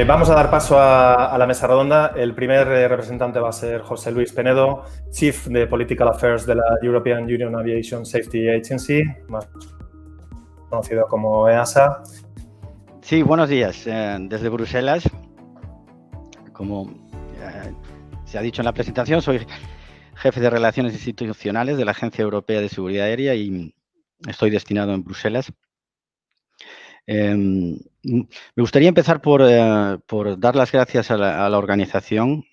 Vamos a dar paso a la mesa redonda. El primer representante va a ser José Luis Penedo, Chief de Political Affairs de la European Union Aviation Safety Agency, más conocido como EASA. Sí, buenos días. Desde Bruselas, como se ha dicho en la presentación, soy jefe de Relaciones Institucionales de la Agencia Europea de Seguridad Aérea y estoy destinado en Bruselas. Me gustaría empezar por dar las gracias a la organización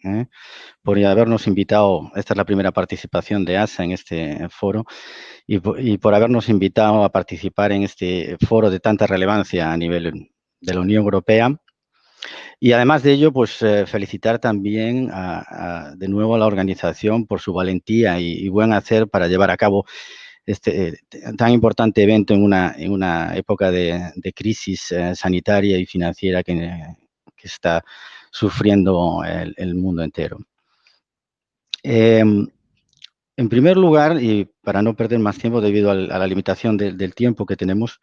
por habernos invitado. Esta es la primera participación de EASA en este foro y por habernos invitado a participar en este foro de tanta relevancia a nivel de la Unión Europea. Y además de ello, pues felicitar también de nuevo a la organización por su valentía y buen hacer para llevar a cabo este tan importante evento en una época de crisis sanitaria y financiera que está sufriendo el mundo entero. En primer lugar, y para no perder más tiempo debido a la limitación del tiempo que tenemos,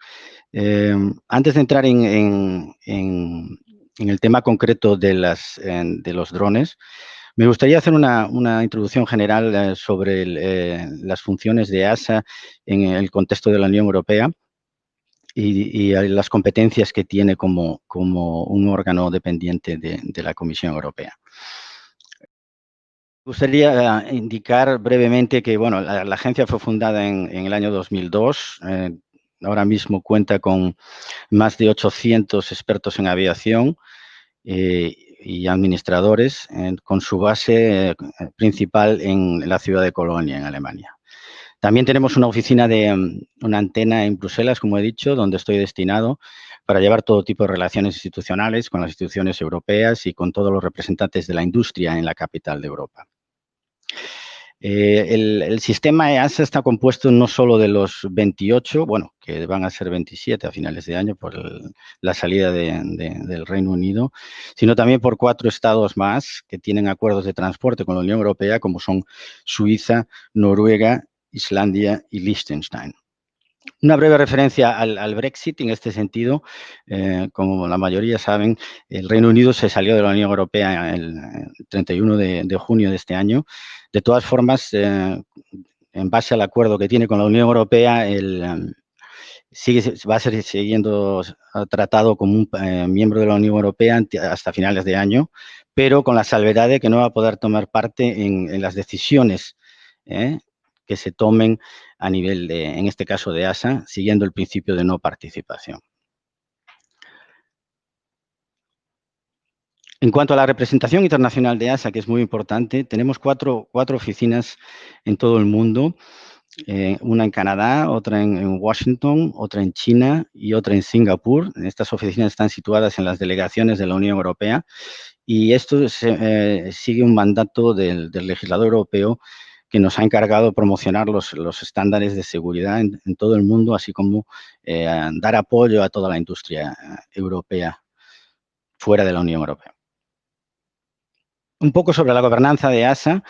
antes de entrar en el tema concreto de los drones, me gustaría hacer una introducción general sobre las funciones de EASA en el contexto de la Unión Europea y las competencias que tiene como un órgano dependiente de la Comisión Europea. Me gustaría indicar brevemente que bueno, la agencia fue fundada en el año 2002. Ahora mismo cuenta con más de 800 expertos en aviación y administradores, con su base principal en la ciudad de Colonia, en Alemania. También tenemos una oficina una antena en Bruselas, como he dicho, donde estoy destinado para llevar todo tipo de relaciones institucionales con las instituciones europeas y con todos los representantes de la industria en la capital de Europa. El sistema EASA está compuesto no solo de los 28, bueno, que van a ser 27 a finales de año por la salida del Reino Unido, sino también por 4 estados más que tienen acuerdos de transporte con la Unión Europea, como son Suiza, Noruega, Islandia y Liechtenstein. Una breve referencia al Brexit en este sentido. Como la mayoría saben, el Reino Unido se salió de la Unión Europea el 31 de junio de este año. De todas formas, en base al acuerdo que tiene con la Unión Europea, va a ser siguiendo tratado como un miembro de la Unión Europea hasta finales de año, pero con la salvedad de que no va a poder tomar parte en las decisiones que se tomen a nivel en este caso de EASA, siguiendo el principio de no participación. En cuanto a la representación internacional de EASA, que es muy importante, tenemos cuatro oficinas en todo el mundo, una en Canadá, otra en Washington, otra en China y otra en Singapur. Estas oficinas están situadas en las delegaciones de la Unión Europea y esto sigue un mandato del legislador europeo que nos ha encargado de promocionar los estándares de seguridad en todo el mundo, así como dar apoyo a toda la industria europea fuera de la Unión Europea. Un poco sobre la gobernanza de EASA,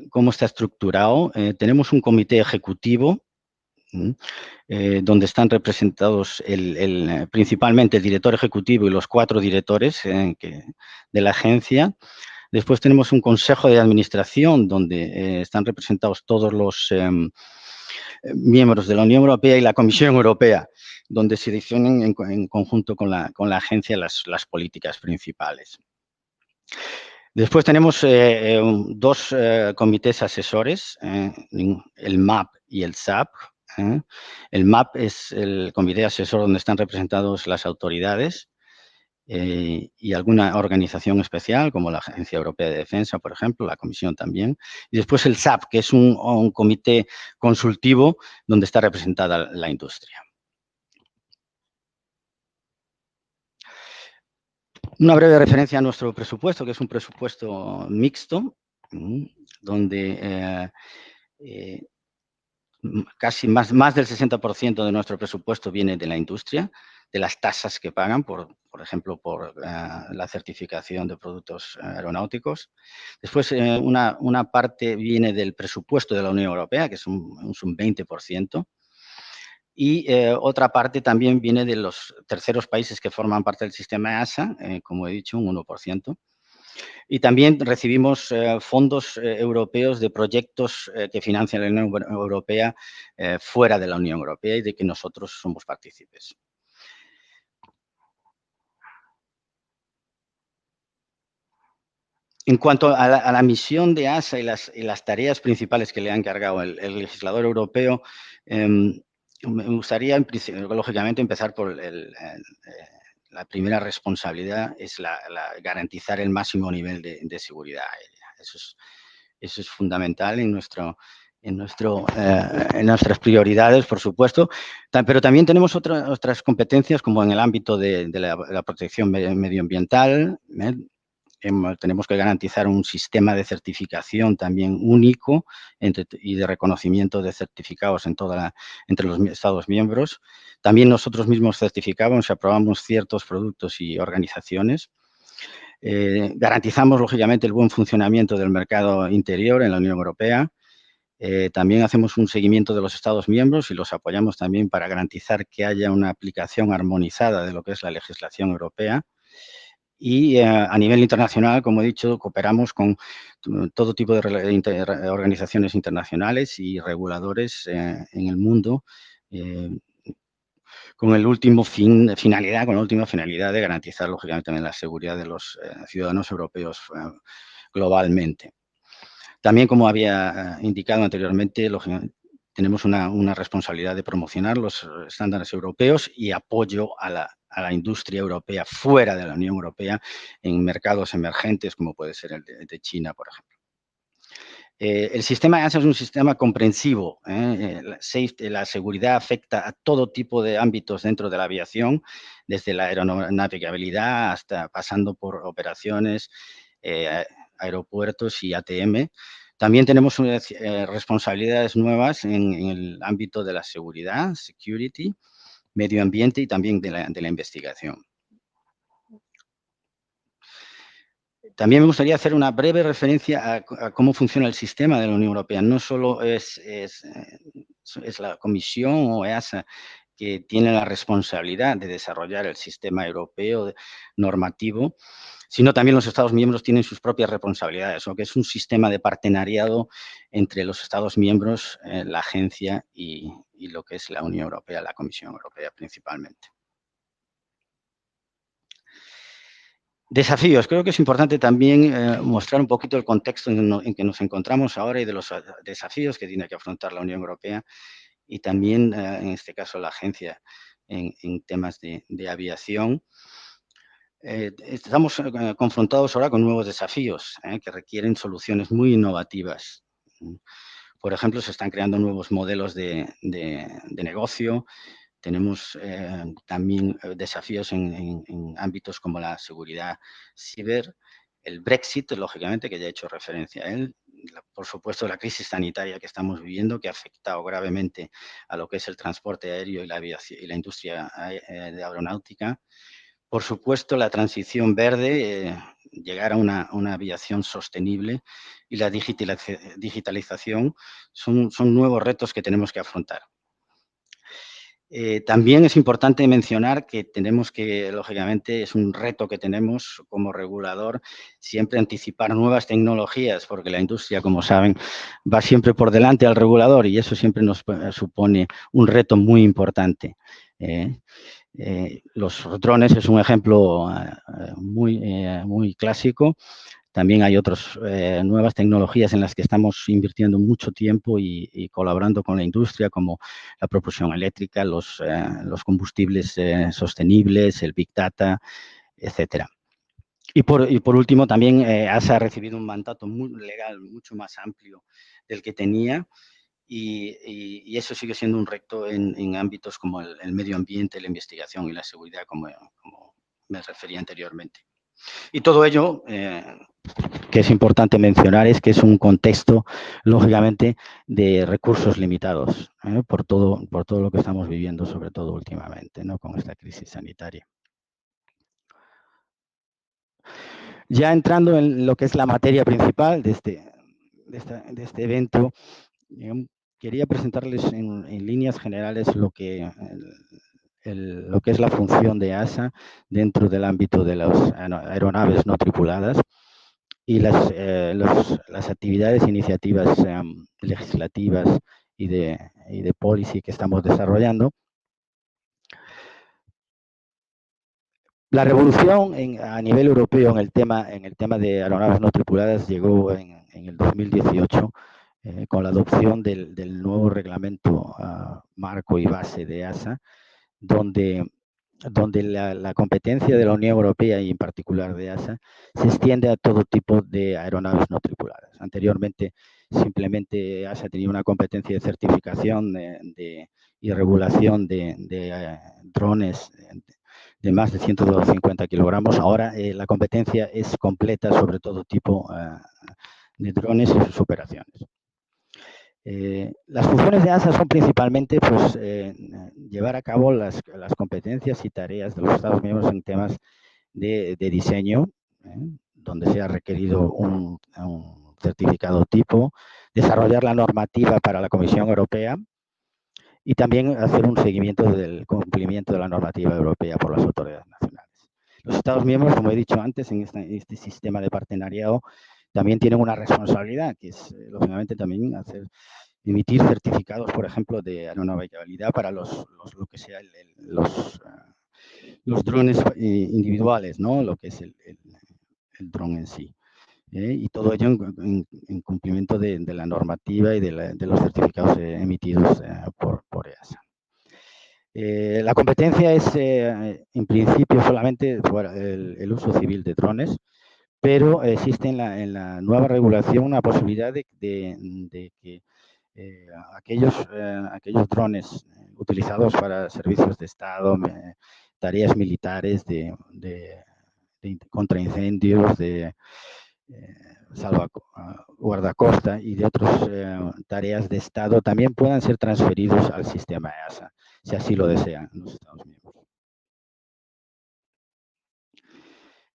cómo está estructurado. Tenemos un comité ejecutivo donde están representados principalmente el director ejecutivo y los 4 directores de la agencia. Después tenemos un consejo de administración donde están representados todos los miembros de la Unión Europea y la Comisión Europea, donde se definen en conjunto con la agencia las políticas principales. Después tenemos 2 comités asesores, el MAP y el SAP. El MAP es el comité asesor donde están representados las autoridades y alguna organización especial, como la Agencia Europea de Defensa, por ejemplo, la Comisión también. Y después el SAP, que es un comité consultivo donde está representada la industria. Una breve referencia a nuestro presupuesto, que es un presupuesto mixto, donde casi más del 60% de nuestro presupuesto viene de la industria, de las tasas que pagan, por ejemplo, por la certificación de productos aeronáuticos. Después, una parte viene del presupuesto de la Unión Europea, que es un 20%. Y otra parte también viene de los terceros países que forman parte del sistema EASA, como he dicho, un 1%. Y también recibimos fondos europeos de proyectos que financia la Unión Europea fuera de la Unión Europea y de que nosotros somos partícipes. En cuanto a la misión de EASA y las tareas principales que le ha encargado el legislador europeo, me gustaría, lógicamente, empezar por la primera responsabilidad, es garantizar el máximo nivel de seguridad aérea. Eso es fundamental en nuestras prioridades, por supuesto, pero también tenemos otras competencias, como en el ámbito de la protección medioambiental. Tenemos que garantizar un sistema de certificación también único y de reconocimiento de certificados entre los Estados miembros. También nosotros mismos certificamos y aprobamos ciertos productos y organizaciones. Garantizamos, lógicamente, el buen funcionamiento del mercado interior en la Unión Europea. También hacemos un seguimiento de los Estados miembros y los apoyamos también para garantizar que haya una aplicación armonizada de lo que es la legislación europea. Y a nivel internacional, como he dicho, cooperamos con todo tipo de organizaciones internacionales y reguladores en el mundo con la última finalidad de garantizar, lógicamente, también la seguridad de los ciudadanos europeos globalmente. También, como había indicado anteriormente, tenemos una responsabilidad de promocionar los estándares europeos y apoyo a la industria europea fuera de la Unión Europea en mercados emergentes, como puede ser el de China, por ejemplo. El sistema EASA es un sistema comprensivo. La seguridad afecta a todo tipo de ámbitos dentro de la aviación, desde la aeronavegabilidad hasta pasando por operaciones, aeropuertos y ATM. También tenemos responsabilidades nuevas en el ámbito de la seguridad, security, medio ambiente y también de la investigación. También me gustaría hacer una breve referencia a cómo funciona el sistema de la Unión Europea. No solo es la Comisión o EASA que tiene la responsabilidad de desarrollar el sistema europeo normativo, sino también los Estados miembros tienen sus propias responsabilidades, lo que es un sistema de partenariado entre los Estados miembros, la agencia y lo que es la Unión Europea, la Comisión Europea principalmente. Desafíos. Creo que es importante también mostrar un poquito el contexto en que nos encontramos ahora y de los desafíos que tiene que afrontar la Unión Europea y también, en este caso, la agencia en temas de aviación. Estamos confrontados ahora con nuevos desafíos que requieren soluciones muy innovativas. Por ejemplo, se están creando nuevos modelos de negocio. Tenemos también desafíos en ámbitos como la seguridad ciber, el Brexit, lógicamente, que ya he hecho referencia a él, por supuesto, la crisis sanitaria que estamos viviendo, que ha afectado gravemente a lo que es el transporte aéreo y la aviación y la industria de aeronáutica. Por supuesto, la transición verde, llegar a una aviación sostenible y la digitalización son nuevos retos que tenemos que afrontar. También es importante mencionar que tenemos que, lógicamente, es un reto que tenemos como regulador, siempre anticipar nuevas tecnologías, porque la industria, como saben, va siempre por delante al regulador y eso siempre nos supone un reto muy importante. Los drones es un ejemplo muy clásico. También hay otras nuevas tecnologías en las que estamos invirtiendo mucho tiempo y colaborando con la industria, como la propulsión eléctrica, los combustibles sostenibles, el Big Data, etcétera. Y por último, también ASA ha recibido un mandato legal mucho más amplio del que tenía y eso sigue siendo un reto en ámbitos como el medio ambiente, la investigación y la seguridad, como me refería anteriormente. Y todo ello, que es importante mencionar, es que es un contexto, lógicamente, de recursos limitados, por todo lo que estamos viviendo, sobre todo últimamente, ¿no? Con esta crisis sanitaria. Ya entrando en lo que es la materia principal de este evento, quería presentarles en líneas generales lo que es la función de EASA dentro del ámbito de las aeronaves no tripuladas y las actividades e iniciativas legislativas y de policy que estamos desarrollando. La revolución a nivel europeo en el tema de aeronaves no tripuladas llegó en el 2018 con la adopción del nuevo reglamento marco y base de EASA, donde la competencia de la Unión Europea y en particular de EASA se extiende a todo tipo de aeronaves no tripuladas. Anteriormente simplemente EASA tenía una competencia de certificación y regulación de drones de más de 150 kilogramos. Ahora la competencia es completa sobre todo tipo de drones y sus operaciones. Las funciones de EASA son principalmente pues, llevar a cabo las competencias y tareas de los Estados miembros en temas de diseño, donde se ha requerido un certificado tipo, desarrollar la normativa para la Comisión Europea y también hacer un seguimiento del cumplimiento de la normativa europea por las autoridades nacionales. Los Estados miembros, como he dicho antes, en este sistema de partenariado, también tienen una responsabilidad, que es, lógicamente, también emitir certificados, por ejemplo, de aeronavegabilidad para lo que sea los drones individuales, ¿no? Lo que es el dron en sí. Y todo ello en cumplimiento de la normativa y de los certificados emitidos por EASA. La competencia es, en principio, solamente el uso civil de drones, pero existe en la nueva regulación una posibilidad de que aquellos drones utilizados para servicios de Estado, tareas militares de contra incendios, de guardacosta y de otras tareas de Estado también puedan ser transferidos al sistema EASA, si así lo desean los Estados miembros.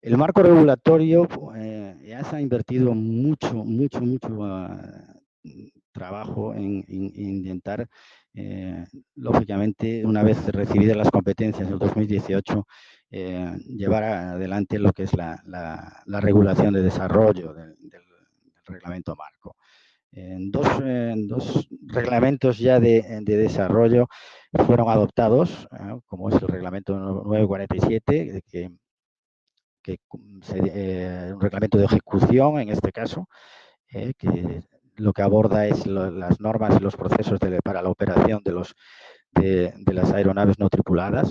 El marco regulatorio, EASA ha invertido mucho trabajo en intentar, lógicamente, una vez recibidas las competencias del 2018, llevar adelante lo que es la regulación de desarrollo del reglamento marco. Dos reglamentos ya de desarrollo fueron adoptados, como es el reglamento 947, que un reglamento de ejecución en este caso, que lo que aborda es las normas y los procesos para la operación de las aeronaves no tripuladas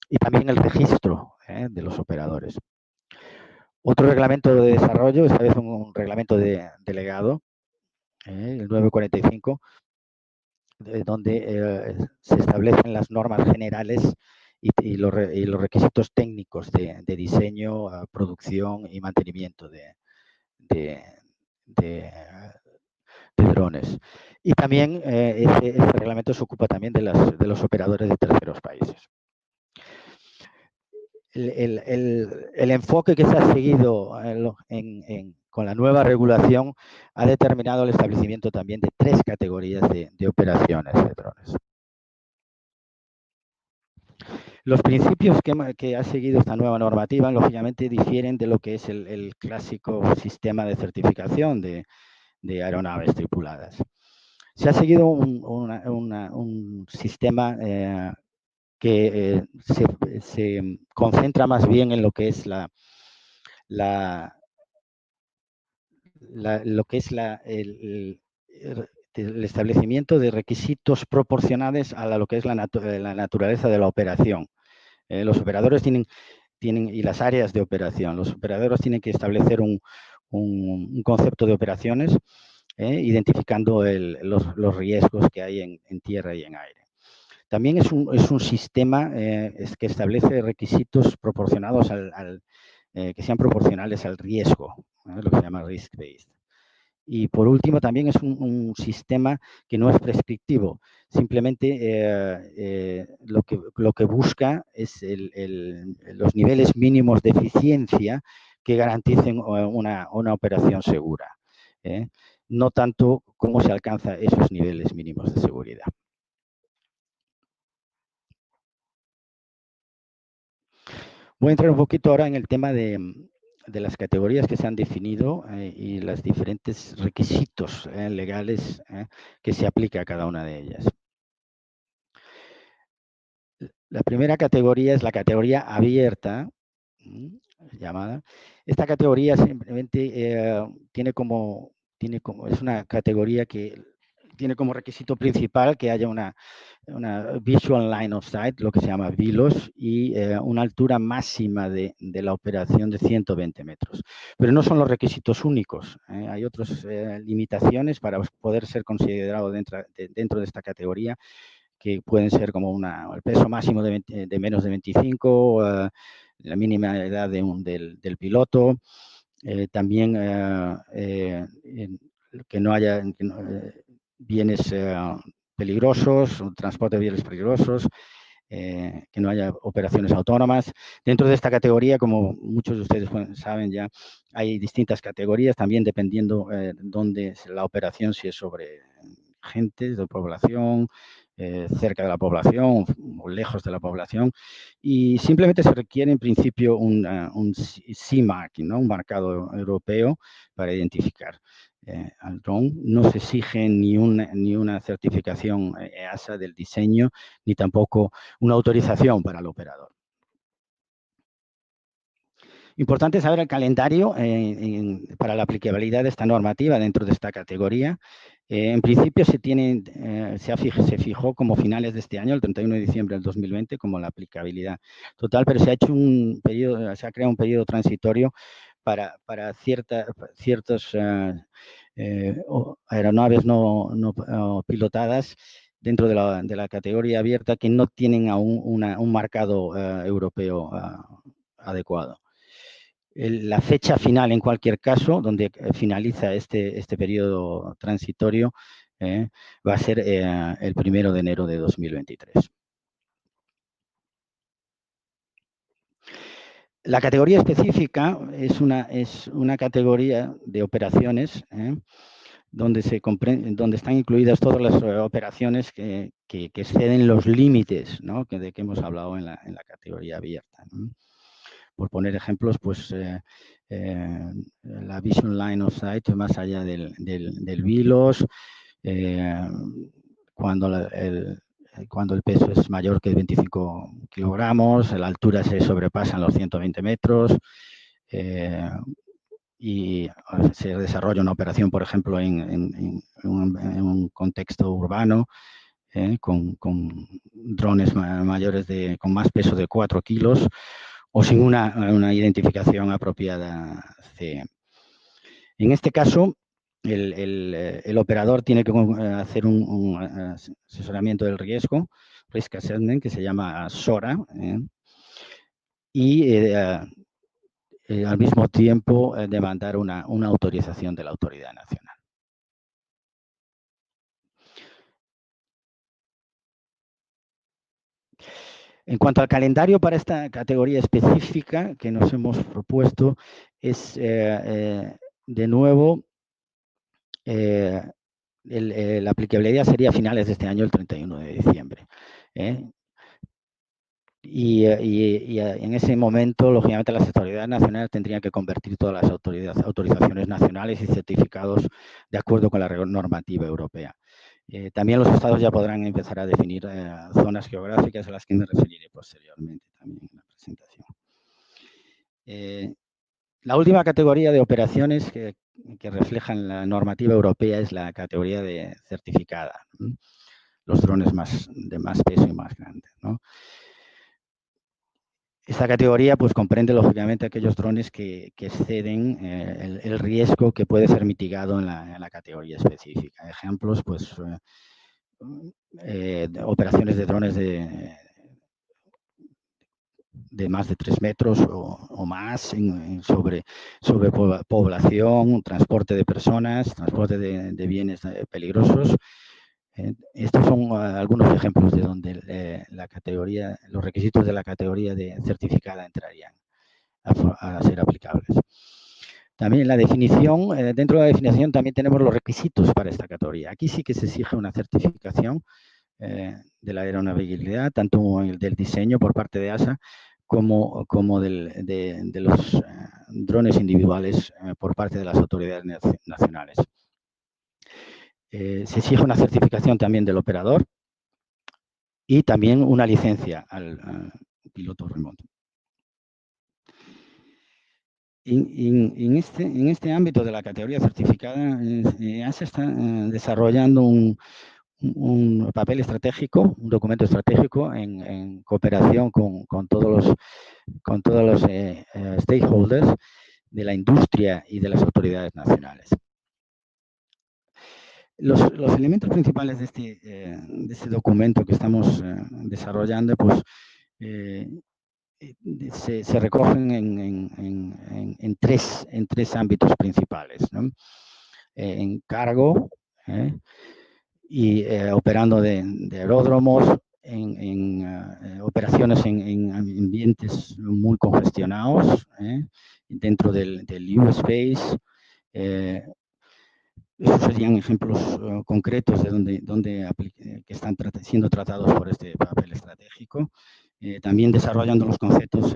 y también el registro de los operadores. Otro reglamento de desarrollo, esta vez un reglamento delegado, el 945, donde se establecen las normas generales y los requisitos técnicos de diseño, producción y mantenimiento de drones. Y también este reglamento se ocupa también de los operadores de terceros países. El enfoque que se ha seguido con la nueva regulación ha determinado el establecimiento también de 3 categorías de operaciones de drones. Los principios que ha seguido esta nueva normativa, lógicamente, difieren de lo que es el clásico sistema de certificación de aeronaves tripuladas. Se ha seguido un sistema que se concentra más bien en lo que es el establecimiento de requisitos proporcionales a lo que es la naturaleza de la operación. Los operadores tienen, y las áreas de operación, los operadores tienen que establecer un concepto de operaciones, identificando los riesgos que hay en tierra y en aire. También es un sistema que establece requisitos proporcionados que sean proporcionales al riesgo, lo que se llama risk-based. Y por último, también es un sistema que no es prescriptivo. Simplemente lo que busca es los niveles mínimos de eficiencia que garanticen una operación segura. no tanto cómo se alcanza esos niveles mínimos de seguridad. Voy a entrar un poquito ahora en el tema de las categorías que se han definido y los diferentes requisitos legales que se aplica a cada una de ellas. La primera categoría es la categoría abierta, llamada. Esta categoría simplemente es una categoría que tiene como requisito principal que haya una Visual Line of Sight, lo que se llama VLOS, y una altura máxima de la operación de 120 metros. Pero no son los requisitos únicos. Hay otras limitaciones para poder ser considerado dentro de esta categoría, que pueden ser como el peso máximo de menos de 25, la mínima edad del piloto, también que no haya bienes peligrosos, transporte de bienes peligrosos, que no haya operaciones autónomas. Dentro de esta categoría, como muchos de ustedes saben ya, hay distintas categorías, también dependiendo dónde la operación, si es sobre gente de población, cerca de la población o lejos de la población, y simplemente se requiere en principio un CMARC, ¿no? Un marcado europeo para identificar al dron. No se exige ni una certificación EASA del diseño, ni tampoco una autorización para el operador. Importante saber el calendario para la aplicabilidad de esta normativa dentro de esta categoría. En principio se fijó como finales de este año, el 31 de diciembre del 2020, como la aplicabilidad total, pero se ha hecho se ha creado un periodo transitorio para ciertas aeronaves no pilotadas dentro de la categoría abierta que no tienen aún un marcado europeo adecuado. La fecha final, en cualquier caso, donde finaliza este periodo transitorio, va a ser el 1 de enero de 2023. La categoría específica es una categoría de operaciones donde están incluidas todas las operaciones que exceden los límites, ¿no? de que hemos hablado en la categoría abierta, ¿no? Por poner ejemplos, pues la Vision Line of Sight más allá del VLOS, cuando el peso es mayor que 25 kilogramos, la altura se sobrepasan los 120 metros y se desarrolla una operación, por ejemplo, en un contexto urbano, con drones mayores con más peso de 4 kilos, o sin una identificación apropiada CE. En este caso, el operador tiene que hacer un asesoramiento del riesgo, Risk Assessment, que se llama SORA, y al mismo tiempo demandar una autorización de la autoridad nacional. En cuanto al calendario para esta categoría específica que nos hemos propuesto, es de nuevo la aplicabilidad sería a finales de este año, el 31 de diciembre. Y en ese momento, lógicamente, las autoridades nacionales tendrían que convertir todas las autorizaciones nacionales y certificados de acuerdo con la normativa europea. También los estados ya podrán empezar a definir zonas geográficas a las que me referiré posteriormente también en la presentación. La última categoría de operaciones que reflejan la normativa europea es la categoría de certificada, ¿no? Los drones de más peso y más grandes, ¿no? Esta categoría pues comprende lógicamente aquellos drones que exceden el riesgo que puede ser mitigado en la categoría específica. Ejemplos, pues operaciones de drones de más de 3 metros o más sobre población, transporte de personas, transporte de bienes peligrosos. Estos son algunos ejemplos de donde los requisitos de la categoría de certificada entrarían a ser aplicables. También la definición, dentro de la definición también tenemos los requisitos para esta categoría. Aquí sí que se exige una certificación de la aeronavegabilidad, tanto del diseño por parte de ASA como de los drones individuales por parte de las autoridades nacionales. Se exige una certificación también del operador y también una licencia al piloto remoto. En este ámbito de la categoría certificada, ASA está desarrollando un papel estratégico, un documento estratégico en cooperación con todos los stakeholders de la industria y de las autoridades nacionales. Los elementos principales de este documento que estamos desarrollando, pues se recogen en tres ámbitos principales, ¿no? En cargo y operando de aeródromos, en operaciones en ambientes muy congestionados, dentro del U-Space. Esos serían ejemplos concretos de que están siendo tratados por este papel estratégico. También desarrollando los conceptos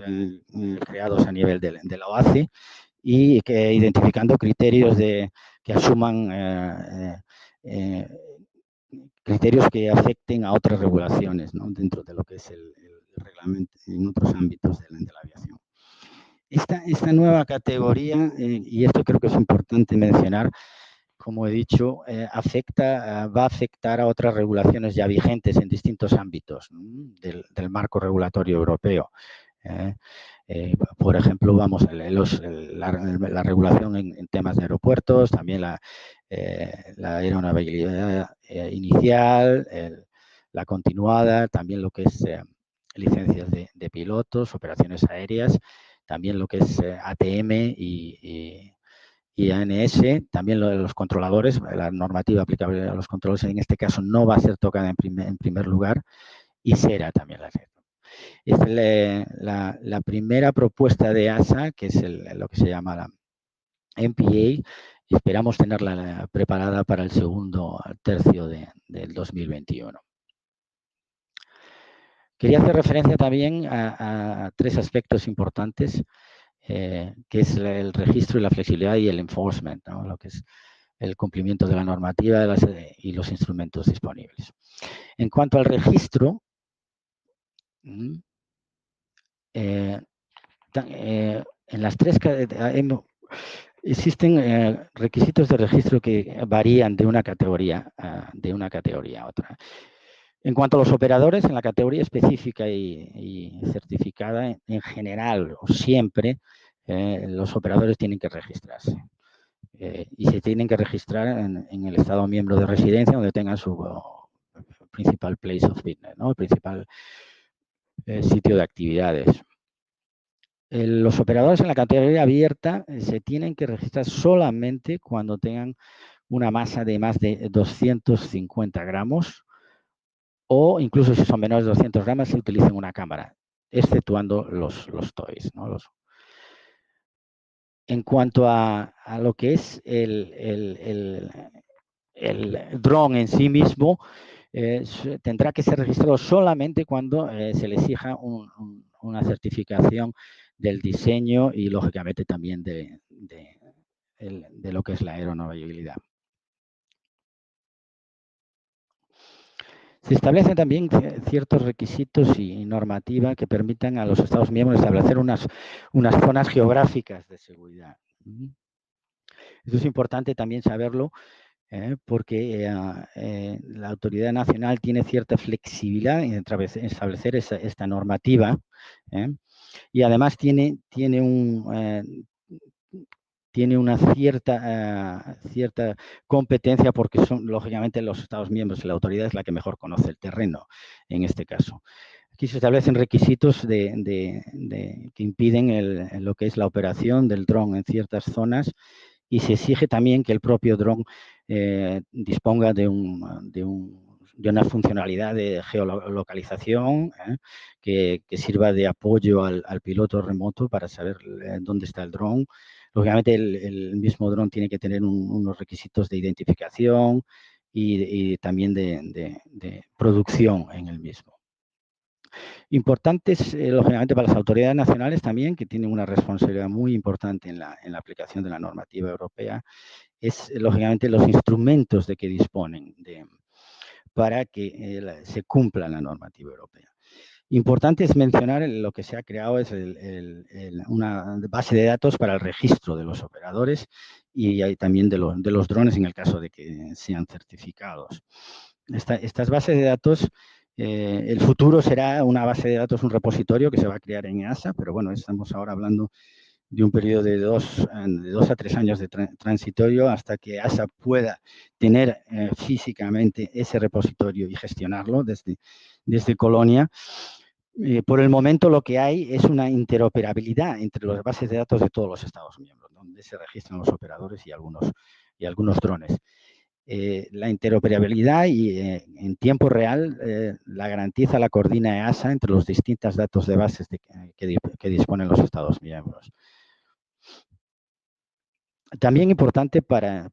creados a nivel de la OACI y identificando criterios que asuman criterios que afecten a otras regulaciones, ¿no? Dentro de lo que es el reglamento en otros ámbitos de la aviación. Esta nueva categoría, y esto creo que es importante mencionar, como he dicho, va a afectar a otras regulaciones ya vigentes en distintos ámbitos, ¿no? del marco regulatorio europeo. Por ejemplo, vamos, la regulación en temas de aeropuertos, también la aeronavegabilidad inicial, la continuada, también lo que es licencias de pilotos, operaciones aéreas, también lo que es ATM y ANS, también lo de los controladores, la normativa aplicable a los controladores en este caso no va a ser tocada en primer lugar, y SERA también la SERA. Esta es la primera propuesta de ASA, que es lo que se llama la MPA, y esperamos tenerla preparada para el segundo tercio del 2021. Quería hacer referencia también a tres aspectos importantes, que es el registro y la flexibilidad y el enforcement, ¿no? Lo que es el cumplimiento de la normativa y los instrumentos disponibles. En cuanto al registro, en las tres existen requisitos de registro que varían de una categoría a otra. En cuanto a los operadores, en la categoría específica y certificada, en general o siempre, los operadores tienen que registrarse. Y se tienen que registrar en el Estado miembro de residencia donde tengan su principal place of business, ¿no? El principal sitio de actividades. Los operadores en la categoría abierta se tienen que registrar solamente cuando tengan una masa de más de 250 gramos o incluso si son menores de 200 gramos se utilicen una cámara, exceptuando los toys, ¿no? En cuanto a lo que es el dron en sí mismo, tendrá que ser registrado solamente cuando se le exija una certificación del diseño y, lógicamente, también de lo que es la aeronavegabilidad. Se establecen también ciertos requisitos y normativa que permitan a los Estados miembros establecer unas zonas geográficas de seguridad. Eso es importante también saberlo, porque la autoridad nacional tiene cierta flexibilidad en establecer esta normativa, y además tiene una cierta competencia porque son, lógicamente, los Estados miembros y la autoridad es la que mejor conoce el terreno en este caso. Aquí se establecen requisitos que impiden lo que es la operación del dron en ciertas zonas y se exige también que el propio dron disponga de una funcionalidad de geolocalización que sirva de apoyo al piloto remoto para saber dónde está el dron, Lógicamente, el mismo dron tiene que tener unos requisitos de identificación y también de producción en el mismo. Importantes, lógicamente, para las autoridades nacionales también, que tienen una responsabilidad muy importante en la aplicación de la normativa europea, es, lógicamente, los instrumentos de que disponen para que se cumpla la normativa europea. Importante es mencionar lo que se ha creado es una base de datos para el registro de los operadores y también de los drones en el caso de que sean certificados. Estas bases de datos, el futuro será una base de datos, un repositorio que se va a crear en EASA, pero bueno, estamos ahora hablando de un periodo de 2 a 3 años de transitorio hasta que EASA pueda tener físicamente ese repositorio y gestionarlo desde Colonia. Por el momento lo que hay es una interoperabilidad entre las bases de datos de todos los Estados miembros, donde se registran los operadores y algunos drones. La interoperabilidad y en tiempo real la garantiza, la coordina EASA entre los distintos datos de bases que disponen los Estados miembros. También importante para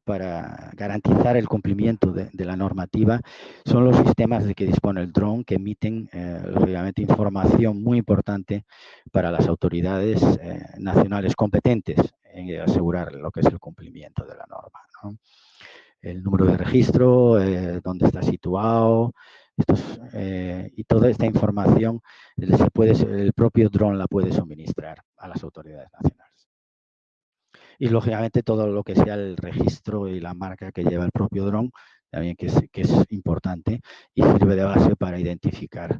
garantizar el cumplimiento de la normativa son los sistemas de que dispone el dron que emiten, lógicamente, información muy importante para las autoridades nacionales competentes en asegurar lo que es el cumplimiento de la norma, ¿no? El número de registro, dónde está situado, y toda esta información el propio dron la puede suministrar a las autoridades nacionales. Y, lógicamente, todo lo que sea el registro y la marca que lleva el propio dron, también que es importante y sirve de base para identificar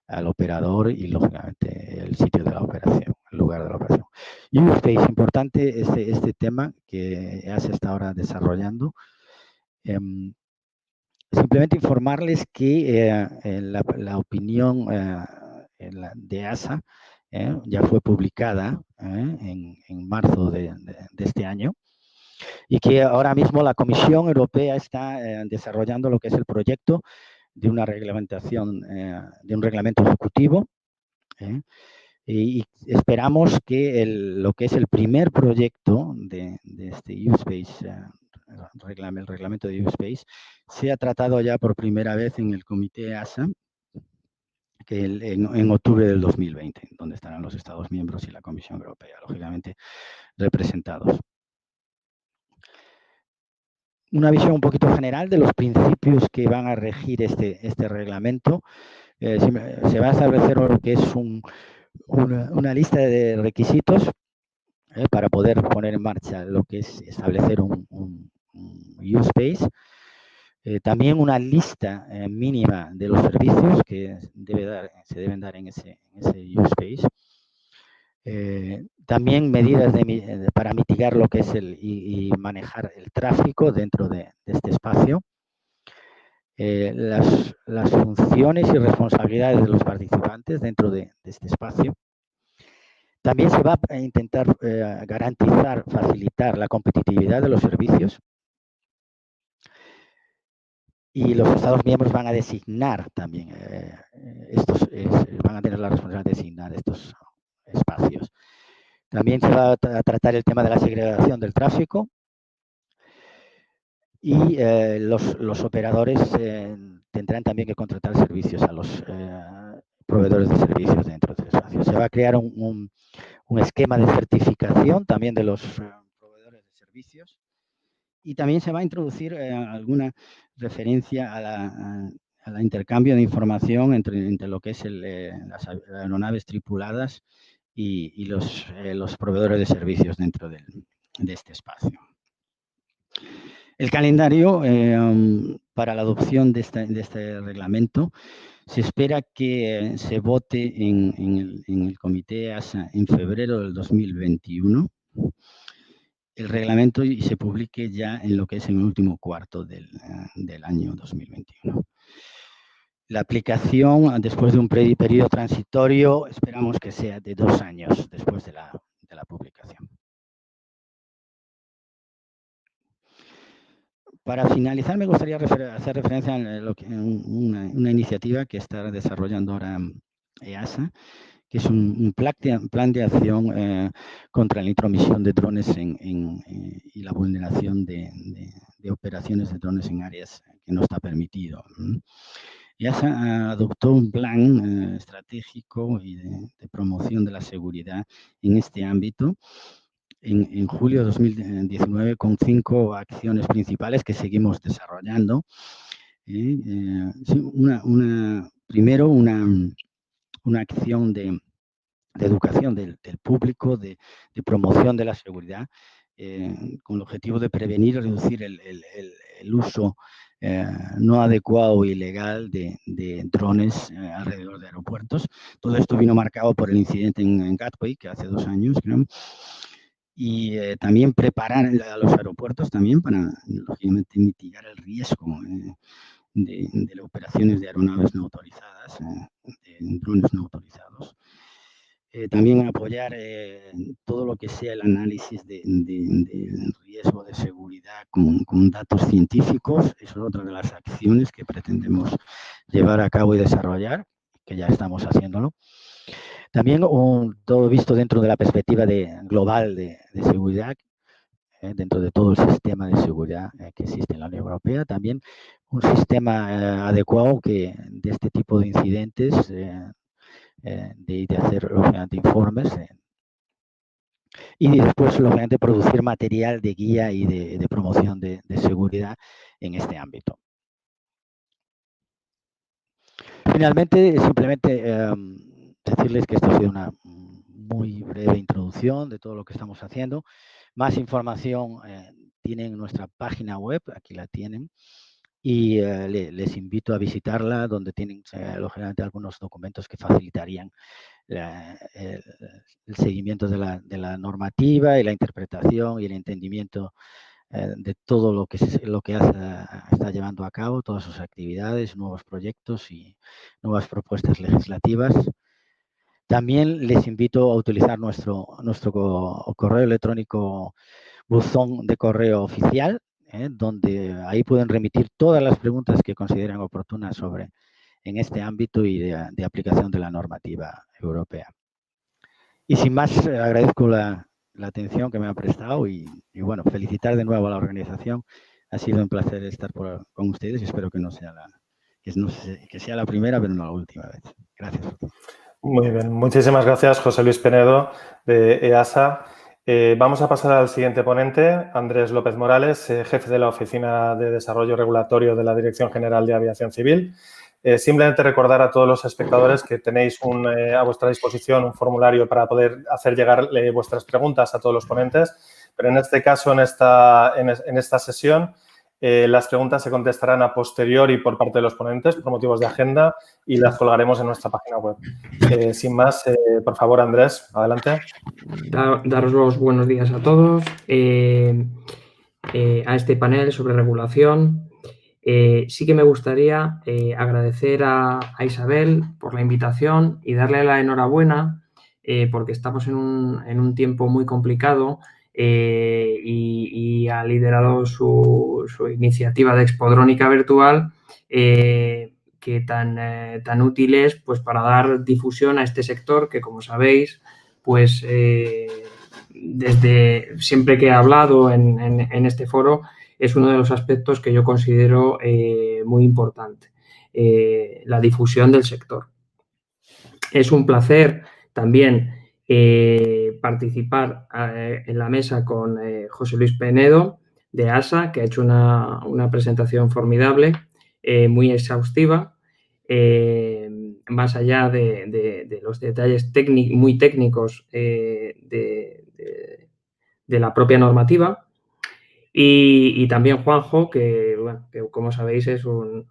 al operador y, lógicamente, el sitio de la operación, el lugar de la operación. U-Space, importante este tema que ya se está ahora desarrollando. Simplemente informarles que la opinión de EASA ya fue publicada en marzo de este año y que ahora mismo la Comisión Europea está desarrollando lo que es el proyecto de una reglamentación, de un reglamento ejecutivo, y esperamos que lo que es el primer proyecto de este U-Space, el reglamento de U-Space, sea tratado ya por primera vez en el Comité ASA, que en octubre del 2020, donde estarán los Estados miembros y la Comisión Europea, lógicamente, representados. Una visión un poquito general de los principios que van a regir este reglamento. Se va a establecer lo que es una lista de requisitos para poder poner en marcha lo que es establecer un U-Space. También una lista mínima de los servicios que se deben dar en ese U-Space. También medidas para mitigar lo que es y manejar el tráfico dentro de este espacio. Las funciones y responsabilidades de los participantes dentro de este espacio. También se va a intentar garantizar, facilitar la competitividad de los servicios. Y los Estados miembros van a designar también van a tener la responsabilidad de designar estos espacios. También se va a tratar el tema de la segregación del tráfico y los operadores tendrán también que contratar servicios a los proveedores de servicios dentro del espacio. Se va a crear un esquema de certificación también de los proveedores de servicios y también se va a introducir alguna referencia al intercambio de información entre lo que es las aeronaves tripuladas y los proveedores de servicios dentro de este espacio. El calendario para la adopción de este reglamento se espera que se vote en el Comité ASA en febrero del 2021 el reglamento y se publique ya en lo que es el último cuarto del año 2021. La aplicación, después de un periodo transitorio, esperamos que sea de 2 años después de la publicación. Para finalizar, me gustaría hacer referencia a una iniciativa que está desarrollando ahora EASA, que es un plan de acción contra la intromisión de drones y la vulneración de operaciones de drones en áreas que no está permitido. EASA adoptó un plan estratégico y de promoción de la seguridad en este ámbito en julio de 2019 con 5 acciones principales que seguimos desarrollando. Primero, una acción de educación del público, de promoción de la seguridad, con el objetivo de prevenir y reducir el uso no adecuado e ilegal de drones alrededor de aeropuertos. Todo esto vino marcado por el incidente en Gatwick, que hace 2 años, creo. Y también preparar a los aeropuertos también para, lógicamente, mitigar el riesgo de operaciones de aeronaves no autorizadas, de drones no autorizados. También apoyar todo lo que sea el análisis de riesgo de seguridad con datos científicos. Eso es otra de las acciones que pretendemos llevar a cabo y desarrollar, que ya estamos haciéndolo. También todo visto dentro de la perspectiva global de seguridad, dentro de todo el sistema de seguridad que existe en la Unión Europea. También un sistema adecuado de este tipo de incidentes, de hacer lógicamente informes y después lógicamente producir material de guía y de promoción de seguridad en este ámbito. Finalmente, simplemente decirles que esto ha sido una muy breve introducción de todo lo que estamos haciendo. Más información tienen en nuestra página web, aquí la tienen, y les invito a visitarla, donde tienen lógicamente algunos documentos que facilitarían el seguimiento de la normativa y la interpretación y el entendimiento de todo lo que está llevando a cabo, todas sus actividades, nuevos proyectos y nuevas propuestas legislativas. También les invito a utilizar nuestro correo electrónico, buzón de correo oficial, donde ahí pueden remitir todas las preguntas que consideren oportunas en este ámbito y de aplicación de la normativa europea. Y sin más, agradezco la atención que me han prestado y bueno, felicitar de nuevo a la organización. Ha sido un placer estar con ustedes y espero que sea la primera, pero no la última vez. Gracias. Muy bien, muchísimas gracias, José Luis Penedo, de EASA. Vamos a pasar al siguiente ponente, Andrés López Morales, jefe de la Oficina de Desarrollo Regulatorio de la Dirección General de Aviación Civil. Simplemente recordar a todos los espectadores que tenéis a vuestra disposición un formulario para poder hacer llegar vuestras preguntas a todos los ponentes, pero en este caso, en esta sesión, las preguntas se contestarán a posteriori por parte de los ponentes por motivos de agenda y las colgaremos en nuestra página web. Sin más, por favor, Andrés, adelante. Daros los buenos días a todos a este panel sobre regulación. Sí que me gustaría agradecer a Isabel por la invitación y darle la enhorabuena porque estamos en un tiempo muy complicado y ha liderado su iniciativa de Expodrónica Virtual que tan útil es pues, para dar difusión a este sector que, como sabéis, pues desde siempre que he hablado en este foro es uno de los aspectos que yo considero muy importante, la difusión del sector. Es un placer también participar en la mesa con José Luis Penedo de EASA, que ha hecho una presentación formidable, muy exhaustiva, más allá de los detalles muy técnicos de la propia normativa. Y también Juanjo, que como sabéis es un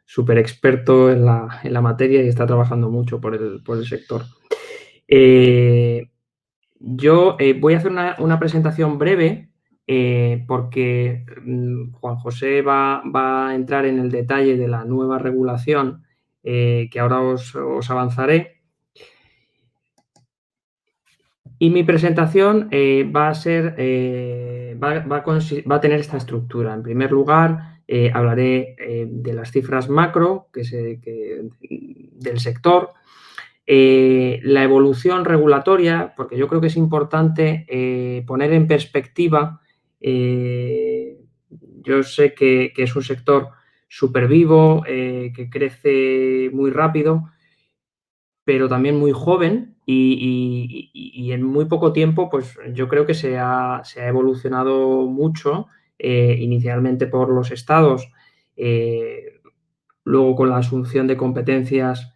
súper experto en la materia y está trabajando mucho por el sector. Yo voy a hacer una presentación breve porque Juan José va a entrar en el detalle de la nueva regulación que ahora os avanzaré. Y mi presentación va a tener esta estructura. En primer lugar, hablaré de las cifras macro del sector. La evolución regulatoria, porque yo creo que es importante poner en perspectiva, yo sé que es un sector súper vivo, que crece muy rápido, pero también muy joven y en muy poco tiempo, pues yo creo que se ha evolucionado mucho, inicialmente por los estados, luego con la asunción de competencias,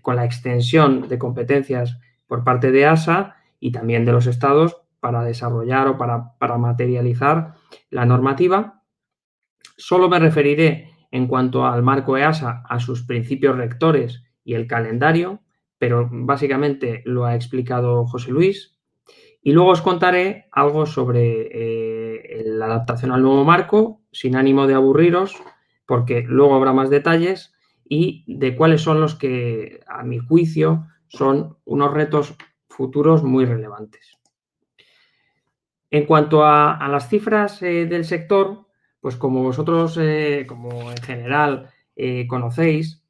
con la extensión de competencias por parte de ASA y también de los estados para desarrollar o para materializar la normativa. Solo me referiré en cuanto al marco EASA a sus principios rectores y el calendario, pero básicamente lo ha explicado José Luis. Y luego os contaré algo sobre la adaptación al nuevo marco, sin ánimo de aburriros, porque luego habrá más detalles y de cuáles son los que, a mi juicio, son unos retos futuros muy relevantes. En cuanto a las cifras del sector, pues como vosotros, como en general conocéis,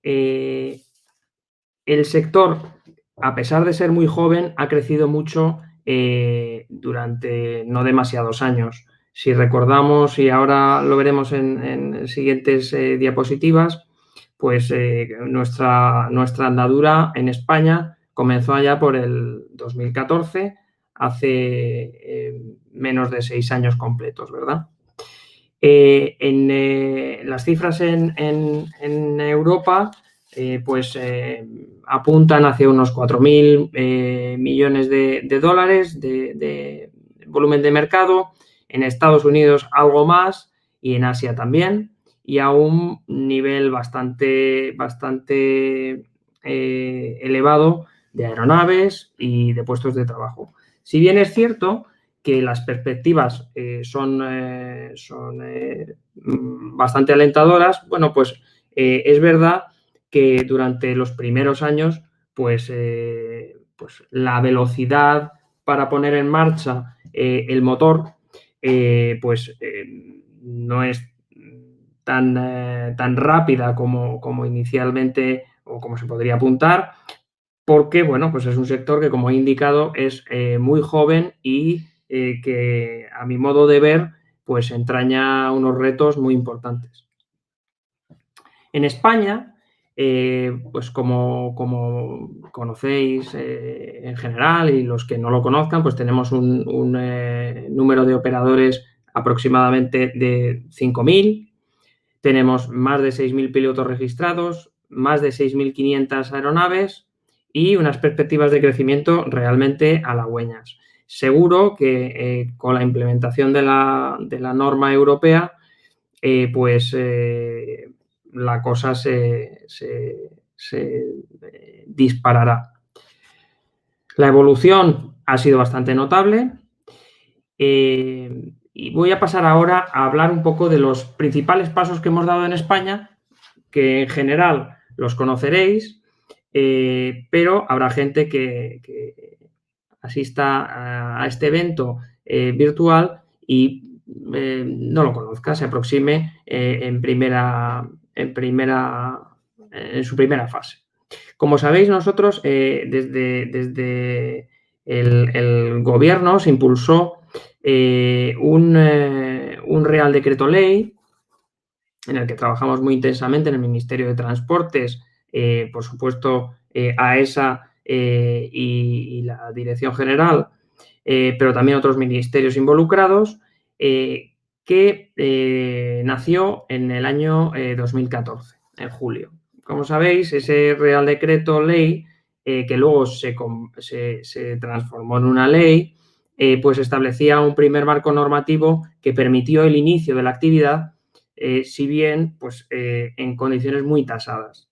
el sector, a pesar de ser muy joven, ha crecido mucho durante no demasiados años. Si recordamos, y ahora lo veremos en siguientes diapositivas, pues nuestra andadura en España comenzó allá por el 2014, hace menos de 6 años completos, ¿verdad? Las cifras en Europa pues apuntan hacia unos 4.000 millones de dólares de volumen de mercado, en Estados Unidos algo más y en Asia también, y a un nivel bastante elevado de aeronaves y de puestos de trabajo. Si bien es cierto que las perspectivas son bastante alentadoras, bueno, pues es verdad que durante los primeros años, pues la velocidad para poner en marcha el motor, no es tan rápida como inicialmente o como se podría apuntar, porque, bueno, pues es un sector que, como he indicado, es muy joven y que, a mi modo de ver, pues entraña unos retos muy importantes. En España, pues como conocéis en general y los que no lo conozcan, pues tenemos un número de operadores aproximadamente de 5.000. Tenemos más de 6.000 pilotos registrados, más de 6.500 aeronaves y unas perspectivas de crecimiento realmente halagüeñas. Seguro que con la implementación de la norma europea, la cosa se disparará. La evolución ha sido bastante notable. Y voy a pasar ahora a hablar un poco de los principales pasos que hemos dado en España, que en general los conoceréis, pero habrá gente que asista a este evento virtual y no lo conozca, se aproxime en su primera fase. Como sabéis, nosotros desde el gobierno se impulsó un Real Decreto Ley en el que trabajamos muy intensamente en el Ministerio de Transportes, por supuesto, AESA y la Dirección General, pero también otros ministerios involucrados, que nació en el año 2014, en julio. Como sabéis, ese Real Decreto Ley, que luego se transformó en una ley, pues establecía un primer marco normativo que permitió el inicio de la actividad, si bien pues, en condiciones muy tasadas.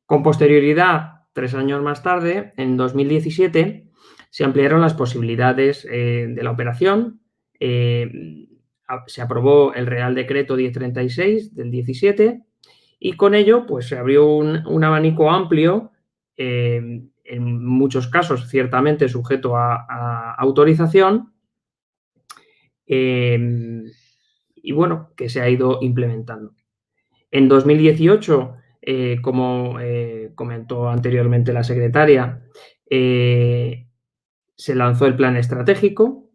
Con posterioridad, 3 años más tarde, en 2017, se ampliaron las posibilidades de la operación. Se aprobó el Real Decreto 1036 del 17 y con ello pues, se abrió un abanico amplio, en muchos casos ciertamente sujeto a autorización, y bueno, que se ha ido implementando. En 2018 como comentó anteriormente la secretaria, se lanzó el plan estratégico,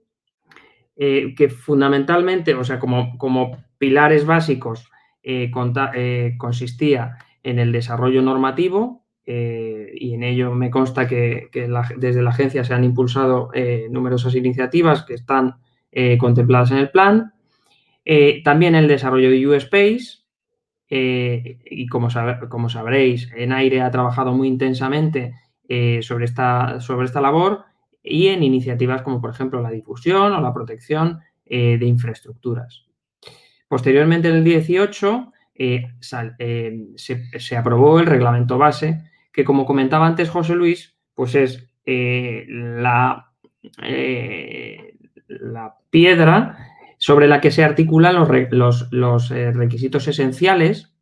que fundamentalmente, o sea, como pilares básicos, consistía en el desarrollo normativo, y en ello me consta que desde la agencia se han impulsado numerosas iniciativas que están contempladas en el plan. También el desarrollo de U-Space, y como sabréis, en Aire ha trabajado muy intensamente sobre esta labor, y en iniciativas como, por ejemplo, la difusión o la protección de infraestructuras. Posteriormente, en el 18, se aprobó el reglamento base, que, como comentaba antes José Luis, pues es la piedra sobre la que se articulan los requisitos esenciales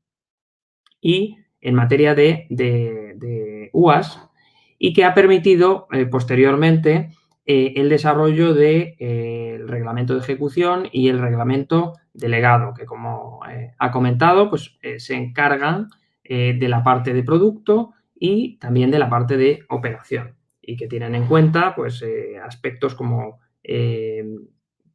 y en materia de UAS, y que ha permitido posteriormente el desarrollo del reglamento de ejecución y el reglamento delegado, que, como ha comentado, pues se encargan de la parte de producto y también de la parte de operación, y que tienen en cuenta pues aspectos como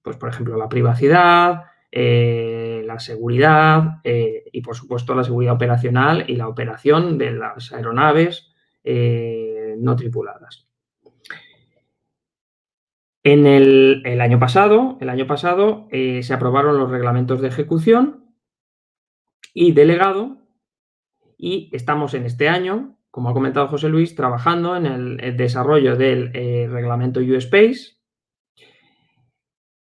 pues, por ejemplo, la privacidad, la seguridad y, por supuesto, la seguridad operacional y la operación de las aeronaves no tripuladas. En el año pasado se aprobaron los reglamentos de ejecución y delegado, y estamos en este año, como ha comentado José Luis, trabajando en el desarrollo del reglamento U-Space,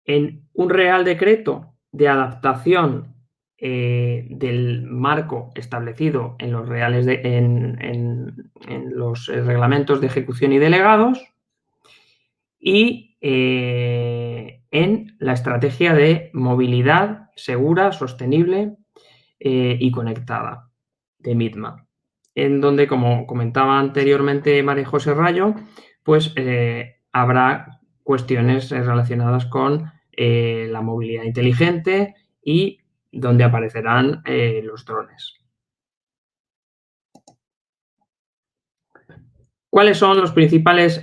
en un Real Decreto de adaptación del marco establecido en los los reglamentos de ejecución y delegados, y en la estrategia de movilidad segura, sostenible y conectada de MITMA, en donde, como comentaba anteriormente María José Rayo, pues habrá cuestiones relacionadas con la movilidad inteligente y donde aparecerán los drones. ¿Cuáles son los principales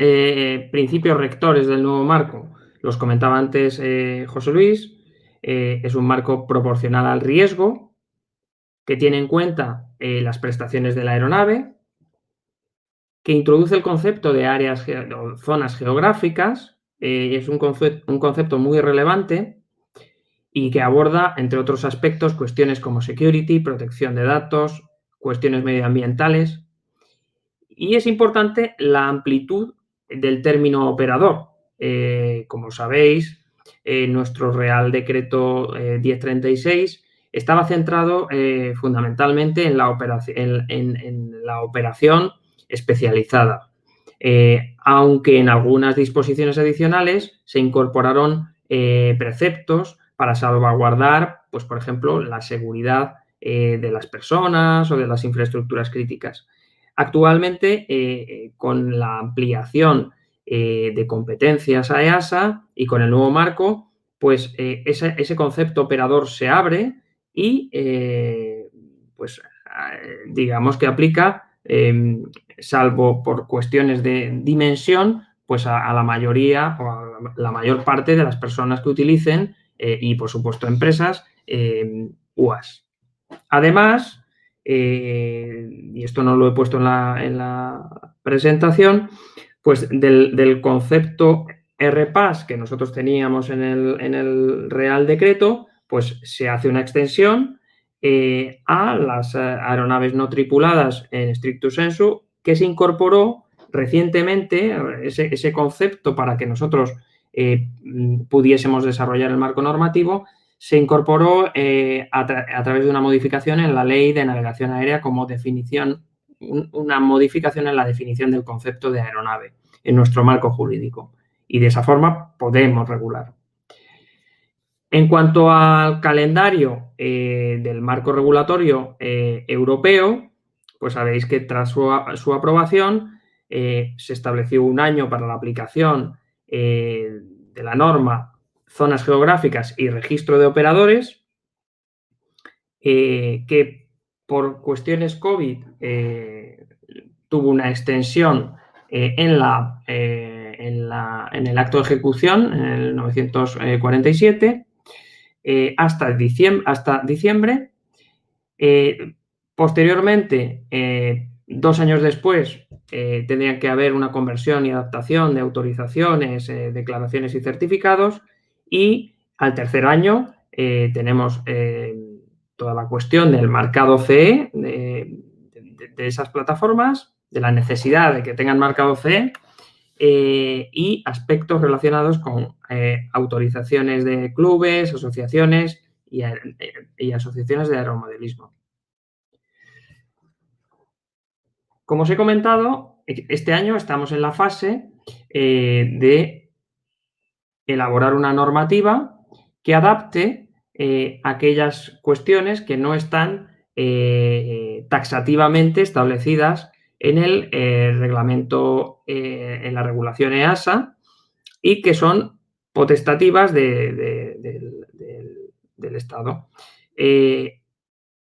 principios rectores del nuevo marco? Los comentaba antes José Luis. Es un marco proporcional al riesgo, que tiene en cuenta las prestaciones de la aeronave, que introduce el concepto de áreas o zonas geográficas. Es un concepto muy relevante y que aborda, entre otros aspectos, cuestiones como security, protección de datos, cuestiones medioambientales. Y es importante la amplitud del término operador. Como sabéis, nuestro Real Decreto 1036 estaba centrado fundamentalmente en la operación especializada, aunque en algunas disposiciones adicionales se incorporaron preceptos para salvaguardar, pues, por ejemplo, la seguridad de las personas o de las infraestructuras críticas. Actualmente, con la ampliación de competencias a EASA y con el nuevo marco, pues ese concepto operador se abre y pues digamos que aplica, salvo por cuestiones de dimensión, pues a la mayoría o a la mayor parte de las personas que utilicen y, por supuesto, empresas UAS. Además, y esto no lo he puesto en la presentación, pues del concepto RPAS que nosotros teníamos en el Real Decreto, pues se hace una extensión a las aeronaves no tripuladas en stricto sensu, que se incorporó recientemente ese concepto para que nosotros pudiésemos desarrollar el marco normativo. Se incorporó a través de una modificación en la Ley de Navegación Aérea como definición, una modificación en la definición del concepto de aeronave en nuestro marco jurídico, y de esa forma podemos regular. En cuanto al calendario del marco regulatorio europeo, pues sabéis que tras su aprobación se estableció un año para la aplicación de la norma zonas geográficas y registro de operadores, que por cuestiones COVID tuvo una extensión en el acto de ejecución, en el 1947, hasta diciembre. Posteriormente, 2 años después, tendría que haber una conversión y adaptación de autorizaciones, declaraciones y certificados, y al tercer año tenemos toda la cuestión del marcado CE de esas plataformas, de la necesidad de que tengan marcado CE y aspectos relacionados con autorizaciones de clubes, asociaciones y asociaciones de aeromodelismo. Como os he comentado, este año estamos en la fase de elaborar una normativa que adapte aquellas cuestiones que no están taxativamente establecidas en el reglamento, en la regulación EASA, y que son potestativas del Estado.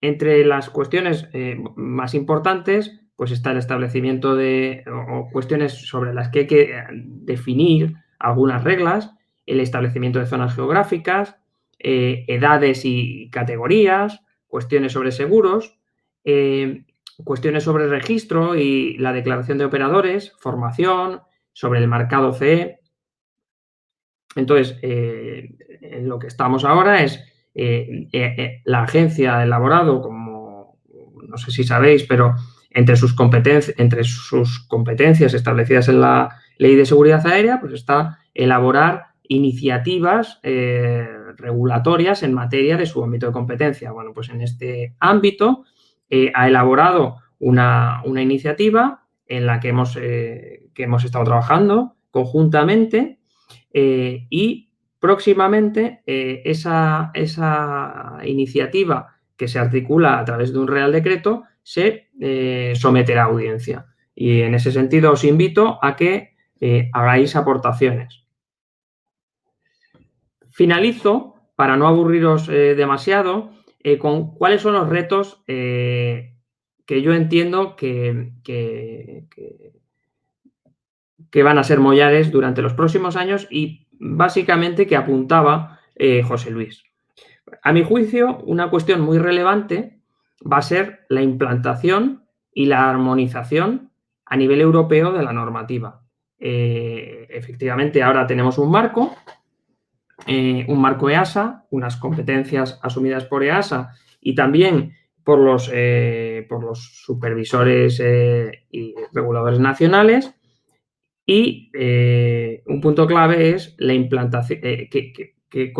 Entre las cuestiones más importantes, pues está el establecimiento o cuestiones sobre las que hay que definir algunas reglas, el establecimiento de zonas geográficas, edades y categorías, cuestiones sobre seguros, cuestiones sobre registro y la declaración de operadores, formación, sobre el marcado CE. Entonces, en lo que estamos ahora es la agencia ha elaborado, como no sé si sabéis, pero entre sus competencias establecidas en la Ley de Seguridad Aérea, pues está elaborar iniciativas regulatorias en materia de su ámbito de competencia. Bueno, pues en este ámbito ha elaborado una iniciativa en la que hemos estado trabajando conjuntamente y próximamente esa iniciativa, que se articula a través de un Real Decreto, se someterá a audiencia. Y en ese sentido os invito a que hagáis aportaciones. Finalizo, para no aburriros demasiado, con cuáles son los retos que yo entiendo que van a ser mollares durante los próximos años y básicamente que apuntaba José Luis. A mi juicio, una cuestión muy relevante va a ser la implantación y la armonización a nivel europeo de la normativa. Efectivamente, ahora tenemos un marco EASA, unas competencias asumidas por EASA y también por los supervisores y reguladores nacionales. Y un punto clave es la implantación, que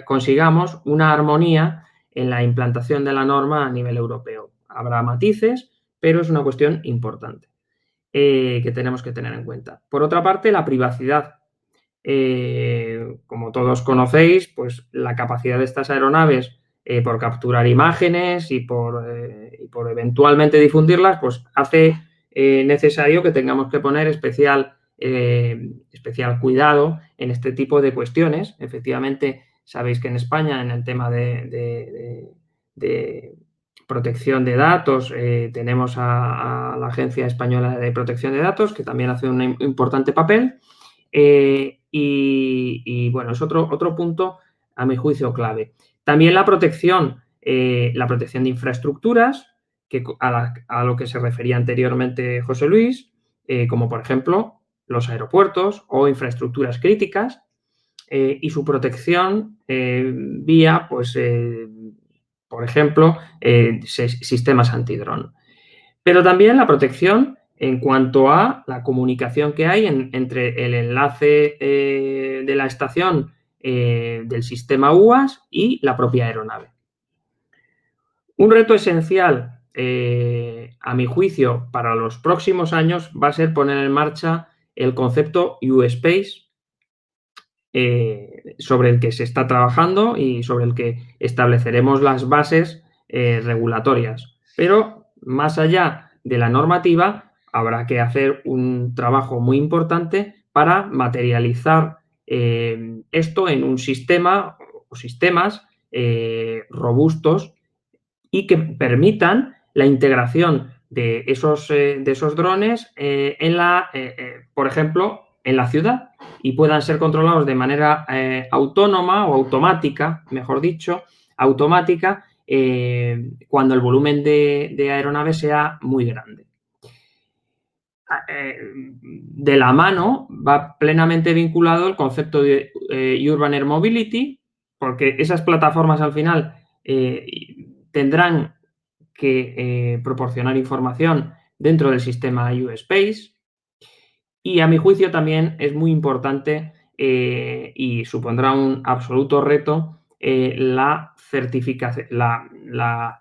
consigamos una armonía en la implantación de la norma a nivel europeo. Habrá matices, pero es una cuestión importante que tenemos que tener en cuenta. Por otra parte, la privacidad. Como todos conocéis, pues la capacidad de estas aeronaves por capturar imágenes y por eventualmente difundirlas, pues hace necesario que tengamos que poner especial cuidado en este tipo de cuestiones. Efectivamente, sabéis que en España, en el tema de protección de datos, tenemos a la Agencia Española de Protección de Datos, que también hace un importante papel. Y bueno, es otro punto, a mi juicio, clave. También la protección de infraestructuras, a lo que se refería anteriormente José Luis, como por ejemplo los aeropuertos o infraestructuras críticas, y su protección vía, pues, por ejemplo, sistemas antidrón. Pero también la protección en cuanto a la comunicación que hay entre el enlace de la estación del sistema UAS y la propia aeronave. Un reto esencial, a mi juicio, para los próximos años va a ser poner en marcha el concepto U-Space, sobre el que se está trabajando y sobre el que estableceremos las bases regulatorias. Pero más allá de la normativa, habrá que hacer un trabajo muy importante para materializar esto en un sistema o sistemas robustos y que permitan la integración de esos drones por ejemplo, en la ciudad y puedan ser controlados de manera autónoma o automática, mejor dicho, automática, cuando el volumen de aeronaves sea muy grande. De la mano va plenamente vinculado el concepto de Urban Air Mobility, porque esas plataformas al final tendrán que proporcionar información dentro del sistema U-Space y a mi juicio también es muy importante y supondrá un absoluto reto la certificación,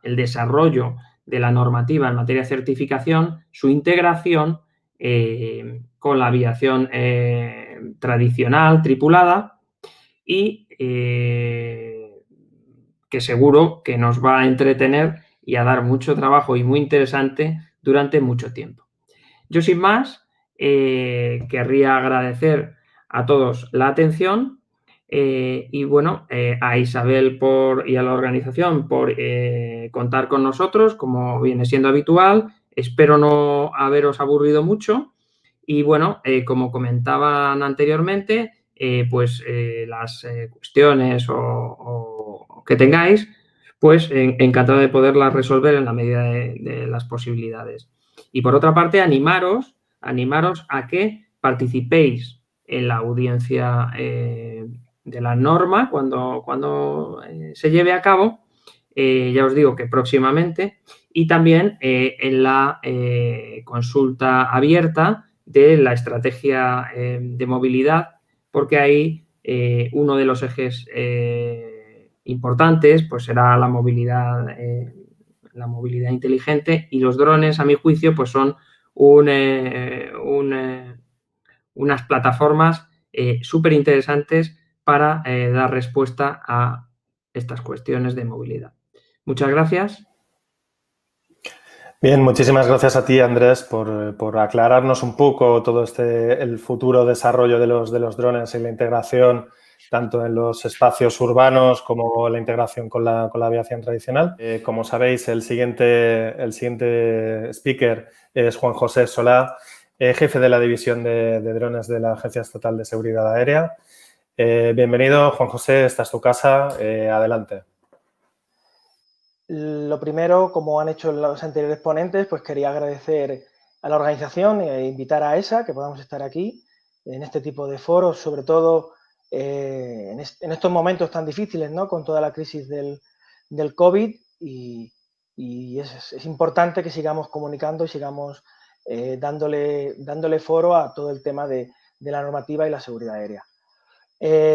el desarrollo de la normativa en materia de certificación, su integración con la aviación tradicional, tripulada y que seguro que nos va a entretener y a dar mucho trabajo y muy interesante durante mucho tiempo. Yo sin más querría agradecer a todos la atención y bueno, a Isabel y a la organización por contar con nosotros, como viene siendo habitual. Espero no haberos aburrido mucho y bueno, como comentaban anteriormente, pues las cuestiones o que tengáis, pues encantado de poderlas resolver en la medida de las posibilidades. Y por otra parte, animaros a que participéis en la audiencia de la norma cuando se lleve a cabo, ya os digo que próximamente, y también en la consulta abierta de la estrategia de movilidad, porque ahí uno de los ejes importantes pues será la movilidad inteligente, y los drones, a mi juicio, pues son unas plataformas súper interesantes para dar respuesta a estas cuestiones de movilidad. Muchas gracias. Bien, muchísimas gracias a ti, Andrés, por aclararnos un poco todo el futuro desarrollo de los drones y la integración tanto en los espacios urbanos como la integración con la aviación tradicional. Como sabéis, el siguiente speaker es Juan José Solá, jefe de la división de drones de la Agencia Estatal de Seguridad Aérea. Bienvenido, Juan José, esta es tu casa. Adelante. Lo primero, como han hecho los anteriores ponentes, pues quería agradecer a la organización e invitar a ESA que podamos estar aquí en este tipo de foros, sobre todo en estos momentos tan difíciles, ¿no? Con toda la crisis del COVID y es importante que sigamos comunicando y sigamos dándole foro a todo el tema de la normativa y la seguridad aérea.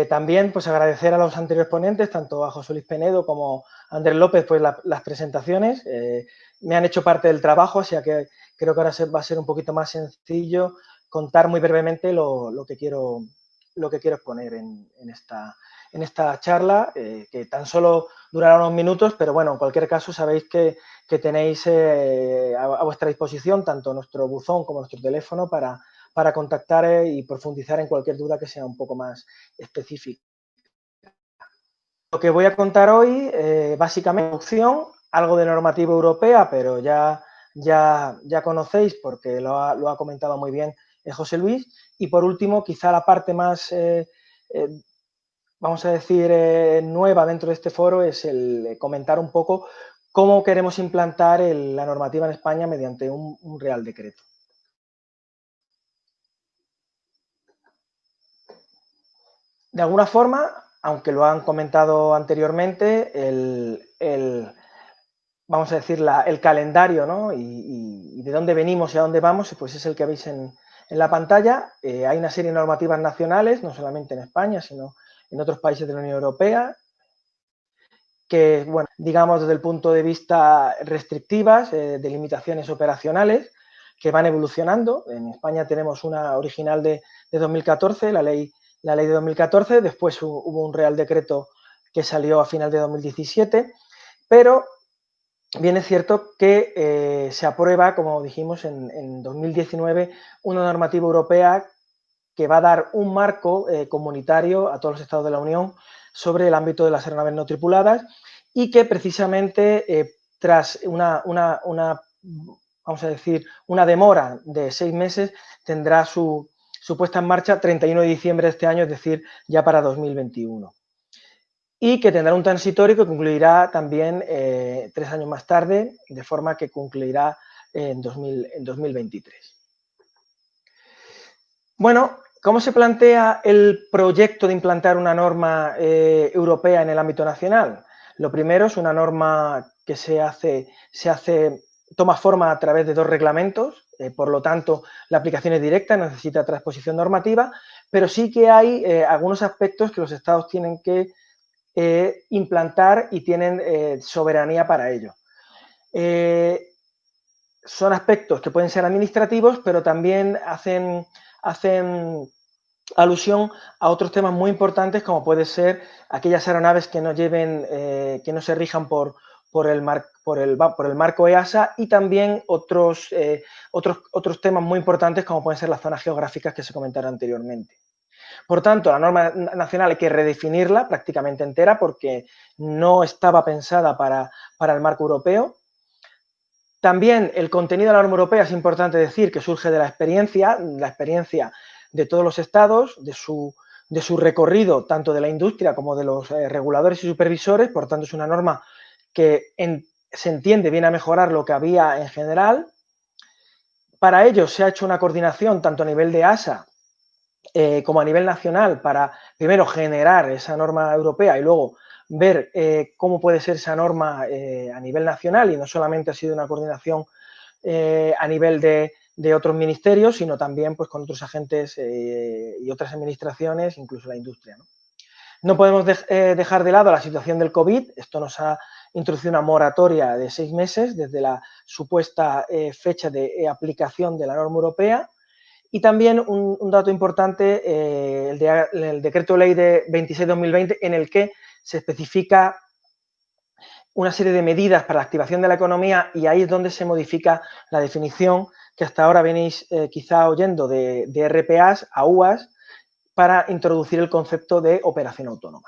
También pues agradecer a los anteriores ponentes, tanto a José Luis Penedo como a Andrés López, pues las presentaciones. Me han hecho parte del trabajo, así que creo que ahora va a ser un poquito más sencillo contar muy brevemente lo que quiero exponer en esta charla, que tan solo durará unos minutos, pero bueno, en cualquier caso sabéis que tenéis a vuestra disposición tanto nuestro buzón como nuestro teléfono para contactar y profundizar en cualquier duda que sea un poco más específica. Lo que voy a contar hoy, básicamente, introducción, algo de normativa europea, pero ya conocéis porque lo ha comentado muy bien José Luis. Y por último, quizá la parte más, vamos a decir, nueva dentro de este foro es el comentar un poco cómo queremos implantar la normativa en España mediante un Real Decreto. De alguna forma, aunque lo han comentado anteriormente, vamos a decir, el calendario, ¿no? y de dónde venimos y a dónde vamos, pues es el que veis en la pantalla. Hay una serie de normativas nacionales, no solamente en España, sino en otros países de la Unión Europea, que, bueno, digamos desde el punto de vista restrictivas, de limitaciones operacionales, que van evolucionando. En España tenemos una original de 2014, la ley de 2014, después hubo un Real Decreto que salió a final de 2017, pero bien es cierto que se aprueba, como dijimos, en 2019, una normativa europea que va a dar un marco comunitario a todos los estados de la Unión sobre el ámbito de las aeronaves no tripuladas y que precisamente tras vamos a decir, una demora de 6 meses, tendrá su puesta en marcha 31 de diciembre de este año, es decir, ya para 2021. Y que tendrá un transitorio que concluirá también 3 años más tarde, de forma que concluirá en 2023. Bueno, ¿cómo se plantea el proyecto de implantar una norma europea en el ámbito nacional? Lo primero es una norma que toma forma a través de 2 reglamentos, por lo tanto, la aplicación es directa, no necesita transposición normativa, pero sí que hay algunos aspectos que los Estados tienen que implantar y tienen soberanía para ello. Son aspectos que pueden ser administrativos, pero también hacen alusión a otros temas muy importantes, como puede ser aquellas aeronaves que no se rijan por el marco EASA, y también otros temas muy importantes, como pueden ser las zonas geográficas que se comentaron anteriormente. Por tanto, la norma nacional hay que redefinirla prácticamente entera porque no estaba pensada para el marco europeo. También el contenido de la norma europea es importante decir que surge de la experiencia de todos los estados, de su recorrido tanto de la industria como de los reguladores y supervisores. Por tanto, es una norma que se entiende viene a mejorar lo que había en general. Para ello se ha hecho una coordinación tanto a nivel de EASA como a nivel nacional para primero generar esa norma europea y luego ver cómo puede ser esa norma a nivel nacional, y no solamente ha sido una coordinación a nivel de otros ministerios, sino también pues, con otros agentes y otras administraciones, incluso la industria, ¿no? No podemos dejar de lado la situación del COVID. Esto nos ha introducido una moratoria de 6 meses desde la supuesta fecha de aplicación de la norma europea. Y también un dato importante, el decreto ley de 26/2020, en el que se especifica una serie de medidas para la activación de la economía, y ahí es donde se modifica la definición que hasta ahora venís quizá oyendo de RPAs a UAs, para introducir el concepto de operación autónoma.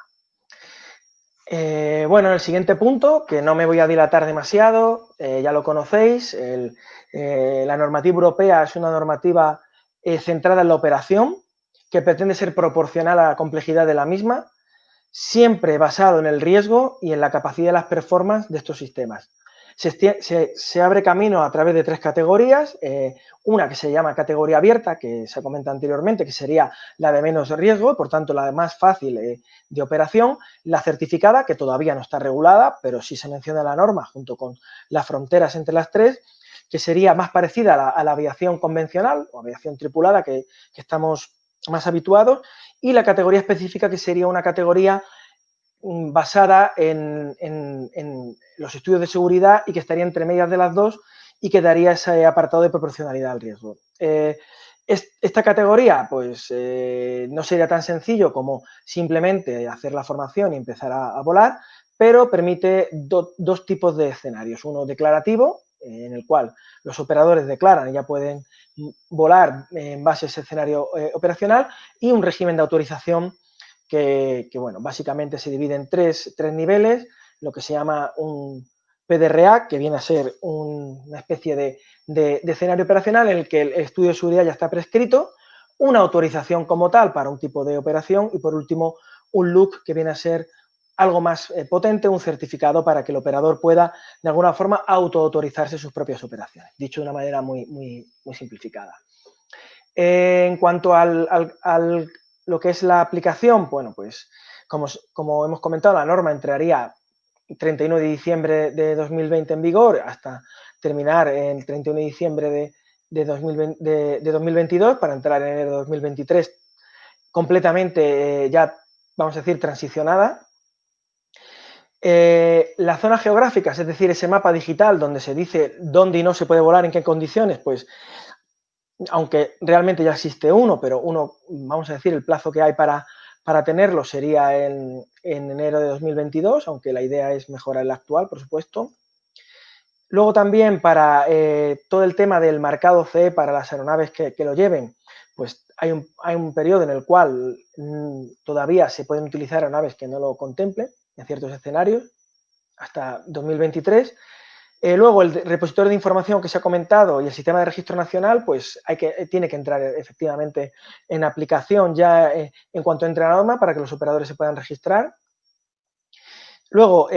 Bueno, en el siguiente punto, que no me voy a dilatar demasiado, ya lo conocéis, la normativa europea es una normativa centrada en la operación, que pretende ser proporcional a la complejidad de la misma, siempre basado en el riesgo y en la capacidad de las performance de estos sistemas. Se abre camino a través de 3 categorías, una que se llama categoría abierta, que se comenta anteriormente, que sería la de menos riesgo, por tanto la más fácil de operación, la certificada, que todavía no está regulada, pero sí se menciona en la norma junto con las fronteras entre las 3, que sería más parecida a la aviación convencional o aviación tripulada que estamos más habituados, y la categoría específica, que sería una categoría basada en los estudios de seguridad y que estaría entre medias de las dos y que daría ese apartado de proporcionalidad al riesgo. Esta categoría pues no sería tan sencillo como simplemente hacer la formación y empezar a volar, pero permite dos tipos de escenarios. Uno declarativo, en el cual los operadores declaran y ya pueden volar en base a ese escenario operacional, y un régimen de autorización que bueno, básicamente se divide en tres niveles, lo que se llama un PDRA, que viene a ser una especie de escenario operacional en el que el estudio de seguridad ya está prescrito, una autorización como tal para un tipo de operación, y por último un LUC, que viene a ser algo más potente, un certificado para que el operador pueda de alguna forma autoautorizarse sus propias operaciones, dicho de una manera muy simplificada. En cuanto lo que es la aplicación, bueno, pues como hemos comentado, la norma entraría el 31 de diciembre de 2020 en vigor hasta terminar el 31 de diciembre de 2022, para entrar en enero de 2023 completamente ya, vamos a decir, transicionada. Las zonas geográficas, es decir, ese mapa digital donde se dice dónde y no se puede volar, en qué condiciones, pues aunque realmente ya existe uno, pero vamos a decir, el plazo que hay para tenerlo sería en enero de 2022, aunque la idea es mejorar el actual, por supuesto. Luego también para todo el tema del marcado CE para las aeronaves que lo lleven, pues hay un periodo en el cual todavía se pueden utilizar aeronaves que no lo contemplen en ciertos escenarios, hasta 2023. Luego, el repositorio de información que se ha comentado y el sistema de registro nacional, pues tiene que entrar efectivamente en aplicación ya en cuanto entre la norma para que los operadores se puedan registrar. Luego,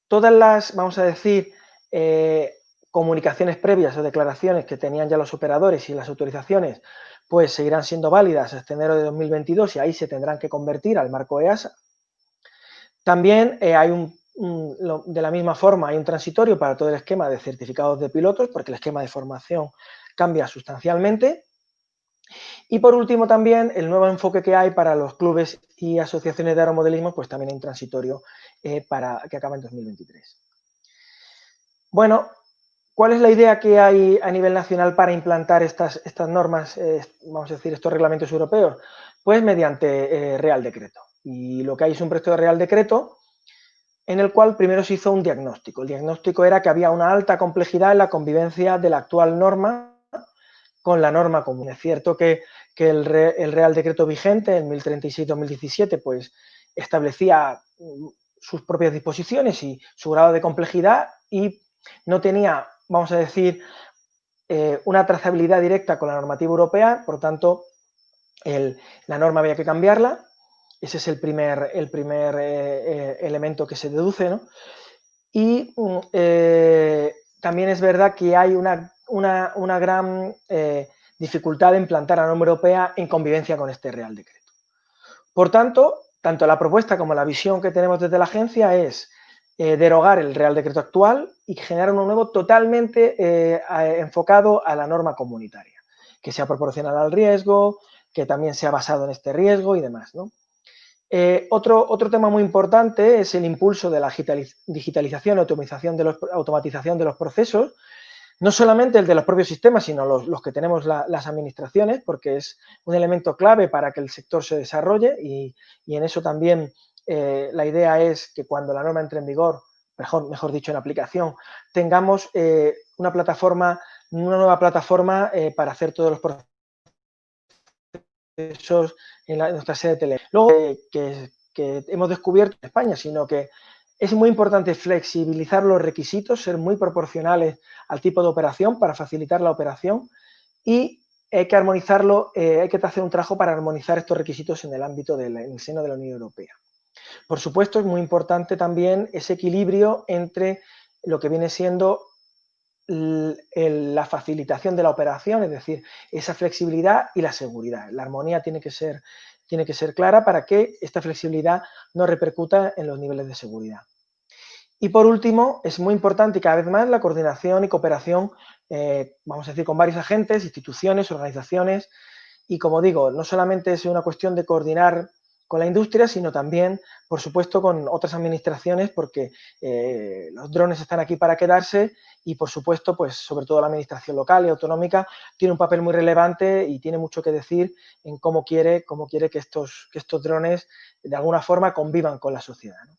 todas las, vamos a decir, comunicaciones previas o declaraciones que tenían ya los operadores y las autorizaciones, pues seguirán siendo válidas hasta enero de 2022 y ahí se tendrán que convertir al marco EASA. También hay de la misma forma hay un transitorio para todo el esquema de certificados de pilotos, porque el esquema de formación cambia sustancialmente. Y por último también el nuevo enfoque que hay para los clubes y asociaciones de aeromodelismo, pues también hay un transitorio que acaba en 2023. Bueno, ¿cuál es la idea que hay a nivel nacional para implantar estas normas, vamos a decir, estos reglamentos europeos? Pues mediante Real Decreto. Y lo que hay es un proyecto de Real Decreto en el cual primero se hizo un diagnóstico. El diagnóstico era que había una alta complejidad en la convivencia de la actual norma con la norma común. Es cierto que el Real Decreto vigente, en 1036-2017, pues establecía sus propias disposiciones y su grado de complejidad y no tenía, vamos a decir, una trazabilidad directa con la normativa europea, por lo tanto, la norma había que cambiarla. Ese es el primer elemento que se deduce, ¿no? Y también es verdad que hay una gran dificultad de implantar la norma europea en convivencia con este Real Decreto. Por tanto la propuesta como la visión que tenemos desde la agencia es derogar el Real Decreto actual y generar uno nuevo totalmente enfocado a la norma comunitaria, que sea proporcional al riesgo, que también sea basado en este riesgo y demás, ¿no? Otro tema muy importante es el impulso de la digitalización y automatización de los procesos, no solamente el de los propios sistemas, sino los que tenemos las administraciones, porque es un elemento clave para que el sector se desarrolle y en eso también la idea es que cuando la norma entre en vigor, mejor dicho, en aplicación, tengamos una nueva plataforma para hacer todos los procesos en nuestra sede de tele. Luego, que hemos descubierto en España, sino que es muy importante flexibilizar los requisitos, ser muy proporcionales al tipo de operación para facilitar la operación y hay que armonizarlo, hay que hacer un trabajo para armonizar estos requisitos en el ámbito en el seno de la Unión Europea. Por supuesto, es muy importante también ese equilibrio entre lo que viene siendo la facilitación de la operación, es decir, esa flexibilidad y la seguridad. La armonía tiene que ser clara para que esta flexibilidad no repercuta en los niveles de seguridad. Y por último, es muy importante y cada vez más la coordinación y cooperación, vamos a decir, con varios agentes, instituciones, organizaciones, y como digo, no solamente es una cuestión de coordinar con la industria, sino también, por supuesto, con otras administraciones, porque los drones están aquí para quedarse y, por supuesto, pues sobre todo la administración local y autonómica tiene un papel muy relevante y tiene mucho que decir en cómo quiere que estos drones de alguna forma convivan con la sociedad, ¿no?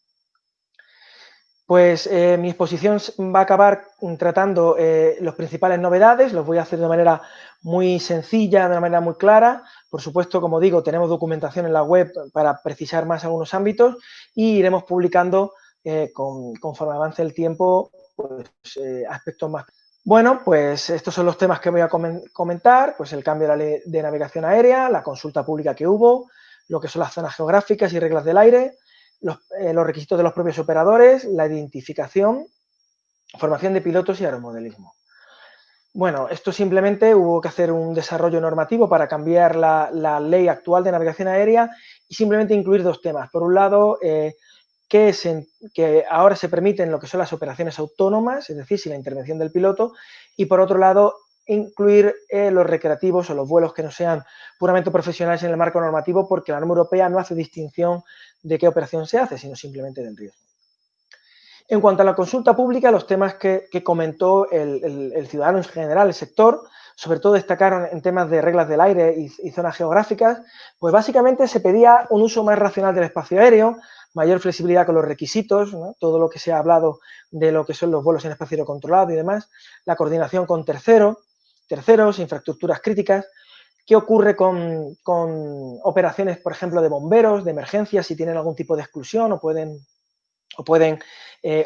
Pues mi exposición va a acabar tratando las principales novedades, los voy a hacer de manera muy sencilla, de una manera muy clara. Por supuesto, como digo, tenemos documentación en la web para precisar más algunos ámbitos y iremos publicando conforme avance el tiempo pues, aspectos más. Bueno, pues estos son los temas que voy a comentar, pues el cambio de la ley de navegación aérea, la consulta pública que hubo, lo que son las zonas geográficas y reglas del aire, los requisitos de los propios operadores, la identificación, formación de pilotos y aeromodelismo. Bueno, esto simplemente hubo que hacer un desarrollo normativo para cambiar la ley actual de navegación aérea y simplemente incluir dos temas. Por un lado, que ahora se permiten lo que son las operaciones autónomas, es decir, sin la intervención del piloto, y por otro lado, incluir los recreativos o los vuelos que no sean puramente profesionales en el marco normativo, porque la norma europea no hace distinción de qué operación se hace, sino simplemente del riesgo. En cuanto a la consulta pública, los temas que comentó el ciudadano en general, el sector, sobre todo destacaron en temas de reglas del aire y zonas geográficas, pues básicamente se pedía un uso más racional del espacio aéreo, mayor flexibilidad con los requisitos, ¿no? Todo lo que se ha hablado de lo que son los vuelos en espacio aéreo controlado y demás, la coordinación con terceros, infraestructuras críticas. ¿Qué ocurre con operaciones, por ejemplo, de bomberos, de emergencias, si tienen algún tipo de exclusión o pueden pueden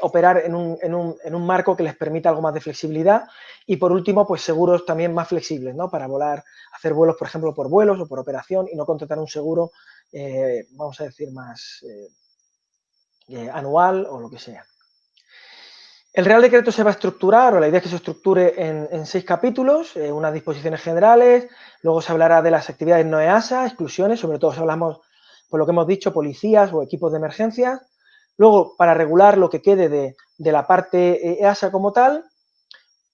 operar en un marco que les permita algo más de flexibilidad. Y por último, pues seguros también más flexibles, ¿no? Para volar, hacer vuelos, por ejemplo, por vuelos o por operación y no contratar un seguro, vamos a decir, más anual o lo que sea. El Real Decreto se va a estructurar, o la idea es que se estructure en 6 capítulos, unas disposiciones generales, luego se hablará de las actividades no EASA, exclusiones, sobre todo si hablamos, por lo que hemos dicho, policías o equipos de emergencia. Luego, para regular lo que quede de la parte EASA como tal,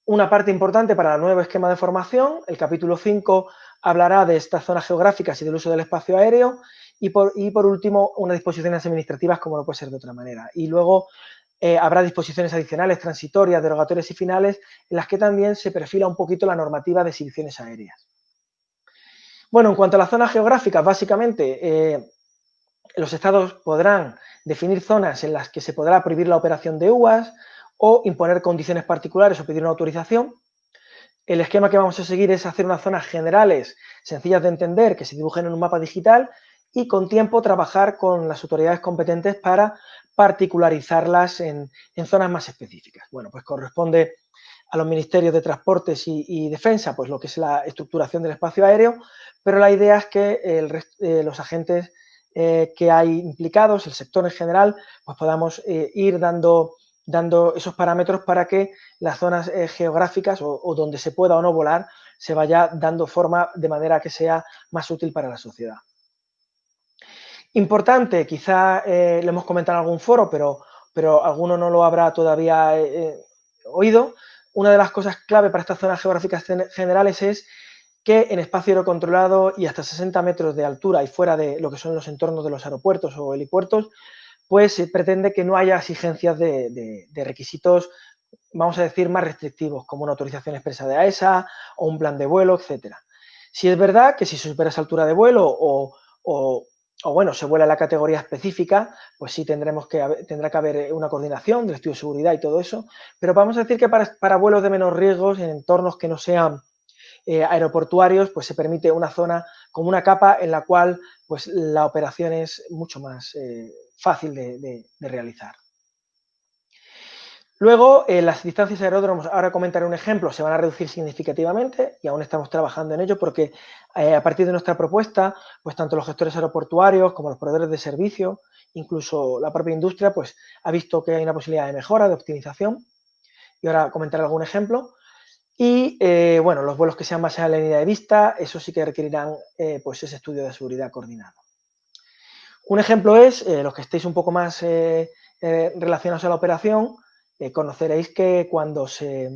una parte importante para el nuevo esquema de formación, el capítulo 5 hablará de estas zonas geográficas y del uso del espacio aéreo, y por último, unas disposiciones administrativas como no puede ser de otra manera. Y luego habrá disposiciones adicionales, transitorias, derogatorias y finales, en las que también se perfila un poquito la normativa de exhibiciones aéreas. Bueno, en cuanto a las zonas geográficas, básicamente los estados podrán definir zonas en las que se podrá prohibir la operación de UAS o imponer condiciones particulares o pedir una autorización. El esquema que vamos a seguir es hacer unas zonas generales, sencillas de entender, que se dibujen en un mapa digital y con tiempo trabajar con las autoridades competentes para particularizarlas en zonas más específicas. Bueno, pues corresponde a los ministerios de Transportes y Defensa, pues lo que es la estructuración del espacio aéreo, pero la idea es que los agentes que hay implicados, el sector en general, pues podamos ir dando esos parámetros para que las zonas geográficas o donde se pueda o no volar se vaya dando forma de manera que sea más útil para la sociedad. Importante, quizá lo hemos comentado en algún foro, pero alguno no lo habrá todavía oído. Una de las cosas clave para estas zonas geográficas generales es que en espacio aerocontrolado y hasta 60 metros de altura y fuera de lo que son los entornos de los aeropuertos o helipuertos, pues se pretende que no haya exigencias de requisitos, vamos a decir, más restrictivos, como una autorización expresa de AESA o un plan de vuelo, etcétera. Si es verdad que si se supera esa altura de vuelo o bueno, se vuela en la categoría específica, pues sí tendrá que haber una coordinación del estudio de seguridad y todo eso, pero vamos a decir que para vuelos de menos riesgos, en entornos que no sean aeroportuarios, pues se permite una zona como una capa en la cual pues la operación es mucho más fácil de realizar. Luego, las distancias aeródromos, ahora comentaré un ejemplo, se van a reducir significativamente y aún estamos trabajando en ello porque a partir de nuestra propuesta, pues tanto los gestores aeroportuarios como los proveedores de servicio, incluso la propia industria, pues ha visto que hay una posibilidad de mejora, de optimización, y ahora comentaré algún ejemplo. Y bueno, los vuelos que sean más a la línea de vista, eso sí que requerirán pues ese estudio de seguridad coordinado. Un ejemplo es, los que estéis un poco más relacionados a la operación, conoceréis que cuando se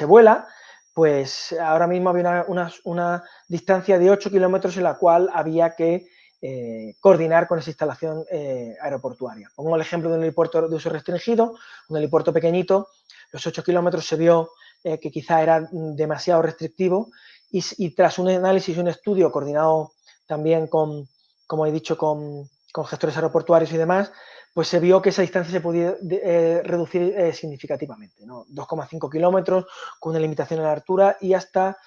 vuela, pues ahora mismo había una distancia de 8 kilómetros en la cual había que coordinar con esa instalación aeroportuaria. Pongo el ejemplo de un helipuerto de uso restringido, un helipuerto pequeñito, los 8 kilómetros se vio que quizá era demasiado restrictivo y tras un análisis y un estudio coordinado también con, como he dicho, con gestores aeroportuarios y demás, pues se vio que esa distancia se podía reducir significativamente, ¿no? 2,5 kilómetros con una limitación en la altura y hasta,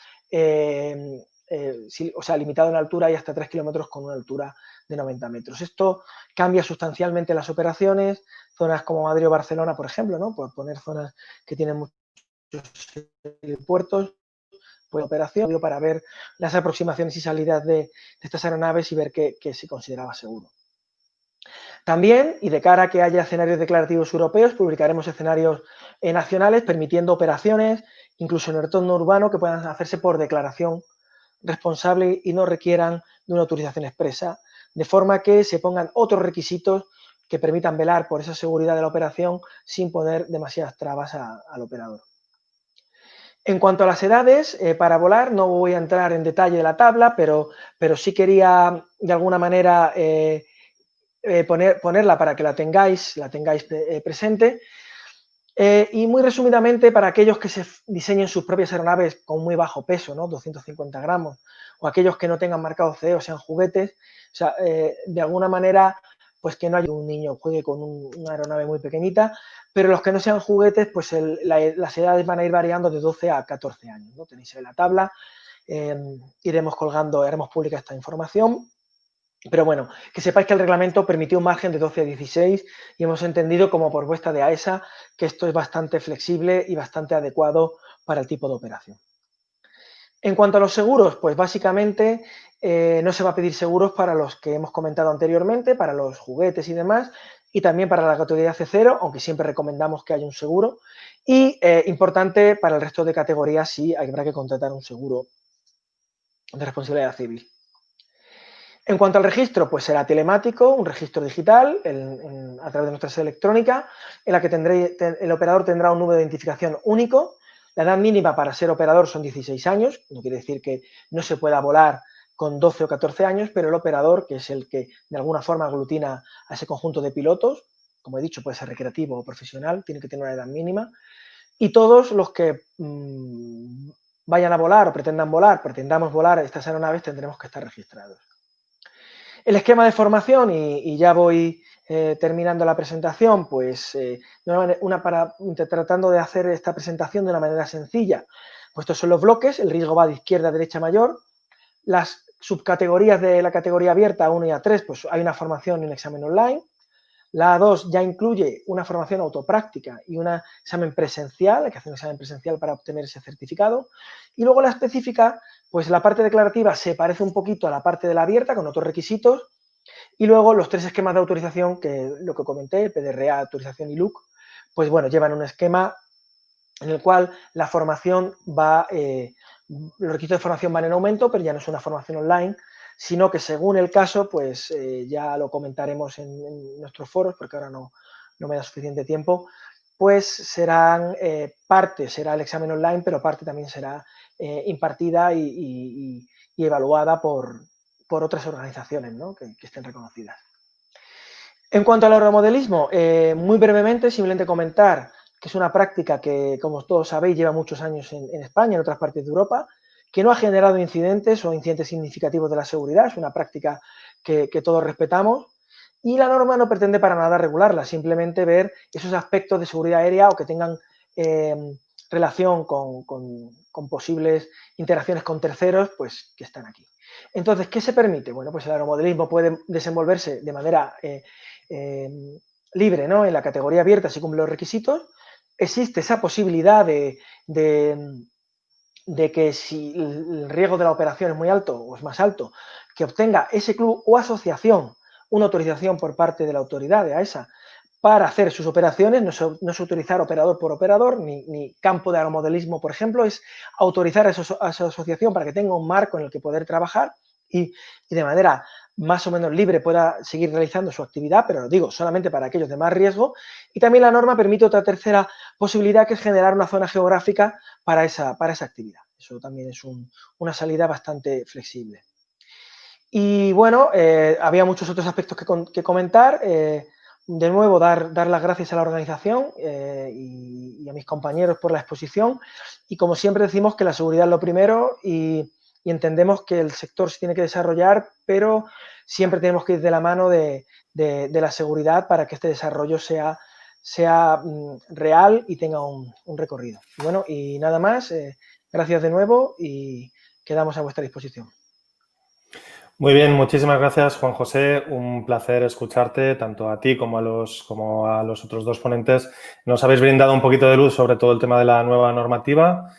o sea, limitado en la altura y hasta 3 kilómetros con una altura de 90 metros. Esto cambia sustancialmente las operaciones, zonas como Madrid o Barcelona, por ejemplo, ¿no? Por poner zonas que tienen muchos puertos, pues operación para ver las aproximaciones y salidas de estas aeronaves y ver qué se consideraba seguro. También, y de cara a que haya escenarios declarativos europeos, publicaremos escenarios nacionales permitiendo operaciones, incluso en el entorno urbano, que puedan hacerse por declaración responsable y no requieran de una autorización expresa, de forma que se pongan otros requisitos que permitan velar por esa seguridad de la operación sin poner demasiadas trabas al operador. En cuanto a las edades, para volar, no voy a entrar en detalle de la tabla, pero sí quería de alguna manera ponerla para que la tengáis presente. Y muy resumidamente, para aquellos que se diseñen sus propias aeronaves con muy bajo peso, ¿no? 250 gramos, o aquellos que no tengan marcado CE o sean juguetes, o sea, de alguna manera, pues que no haya un niño juegue con una aeronave muy pequeñita, pero los que no sean juguetes, pues las edades van a ir variando de 12 a 14 años, ¿no? Tenéis en la tabla, haremos pública esta información. Pero bueno, que sepáis que el reglamento permitió un margen de 12 a 16 y hemos entendido como propuesta de AESA que esto es bastante flexible y bastante adecuado para el tipo de operación. En cuanto a los seguros, pues básicamente no se va a pedir seguros para los que hemos comentado anteriormente, para los juguetes y demás, y también para la categoría C0, aunque siempre recomendamos que haya un seguro. Y importante, para el resto de categorías sí habrá que contratar un seguro de responsabilidad civil. En cuanto al registro, pues será telemático, un registro digital a través de nuestra sede electrónica, en la que el operador tendrá un número de identificación único. La edad mínima para ser operador son 16 años, no quiere decir que no se pueda volar con 12 o 14 años, pero el operador, que es el que de alguna forma aglutina a ese conjunto de pilotos, como he dicho, puede ser recreativo o profesional, tiene que tener una edad mínima, y todos los que vayan a volar o pretendamos volar estas aeronaves tendremos que estar registrados. El esquema de formación, y ya voy terminando la presentación, pues tratando de hacer esta presentación de una manera sencilla. Pues estos son los bloques, el riesgo va de izquierda a derecha mayor. Las subcategorías de la categoría abierta, 1 y A3, pues hay una formación y un examen online. La A2 ya incluye una formación autopráctica y un examen presencial, hay que hacer un examen presencial para obtener ese certificado. Y luego la específica, pues la parte declarativa se parece un poquito a la parte de la abierta, con otros requisitos. Y luego los 3 esquemas de autorización, que lo que comenté, PDRA, autorización y LUC, pues bueno, llevan un esquema en el cual la formación va, los requisitos de formación van en aumento, pero ya no es una formación online, sino que según el caso, pues ya lo comentaremos en nuestros foros, porque ahora no me da suficiente tiempo, pues serán parte será el examen online, pero parte también será impartida y evaluada por otras organizaciones, ¿no? que estén reconocidas. En cuanto al aeromodelismo, muy brevemente, simplemente comentar que es una práctica que, como todos sabéis, lleva muchos años en España, en otras partes de Europa, que no ha generado incidentes o incidentes significativos de la seguridad, es una práctica que todos respetamos, y la norma no pretende para nada regularla, simplemente ver esos aspectos de seguridad aérea o que tengan relación con posibles interacciones con terceros, pues que están aquí. Entonces, ¿qué se permite? Bueno, pues el aeromodelismo puede desenvolverse de manera libre, ¿no? En la categoría abierta, si cumple los requisitos. Existe esa posibilidad de que si el riesgo de la operación es muy alto o es más alto, que obtenga ese club o asociación una autorización por parte de la autoridad de AESA para hacer sus operaciones, no es autorizar operador por operador, ni campo de aeromodelismo, por ejemplo, es autorizar a esa asociación para que tenga un marco en el que poder trabajar y de manera más o menos libre pueda seguir realizando su actividad, pero lo digo, solamente para aquellos de más riesgo. Y también la norma permite otra tercera posibilidad, que es generar una zona geográfica para esa actividad. Eso también es una salida bastante flexible. Y bueno, había muchos otros aspectos que comentar. De nuevo, dar las gracias a la organización y a mis compañeros por la exposición. Y como siempre decimos que la seguridad es lo primero y entendemos que el sector se tiene que desarrollar, pero siempre tenemos que ir de la mano de la seguridad para que este desarrollo sea real y tenga un recorrido. Y bueno, y nada más, gracias de nuevo y quedamos a vuestra disposición. Muy bien, muchísimas gracias, Juan José. Un placer escucharte, tanto a ti como a los otros dos ponentes. Nos habéis brindado un poquito de luz sobre todo el tema de la nueva normativa.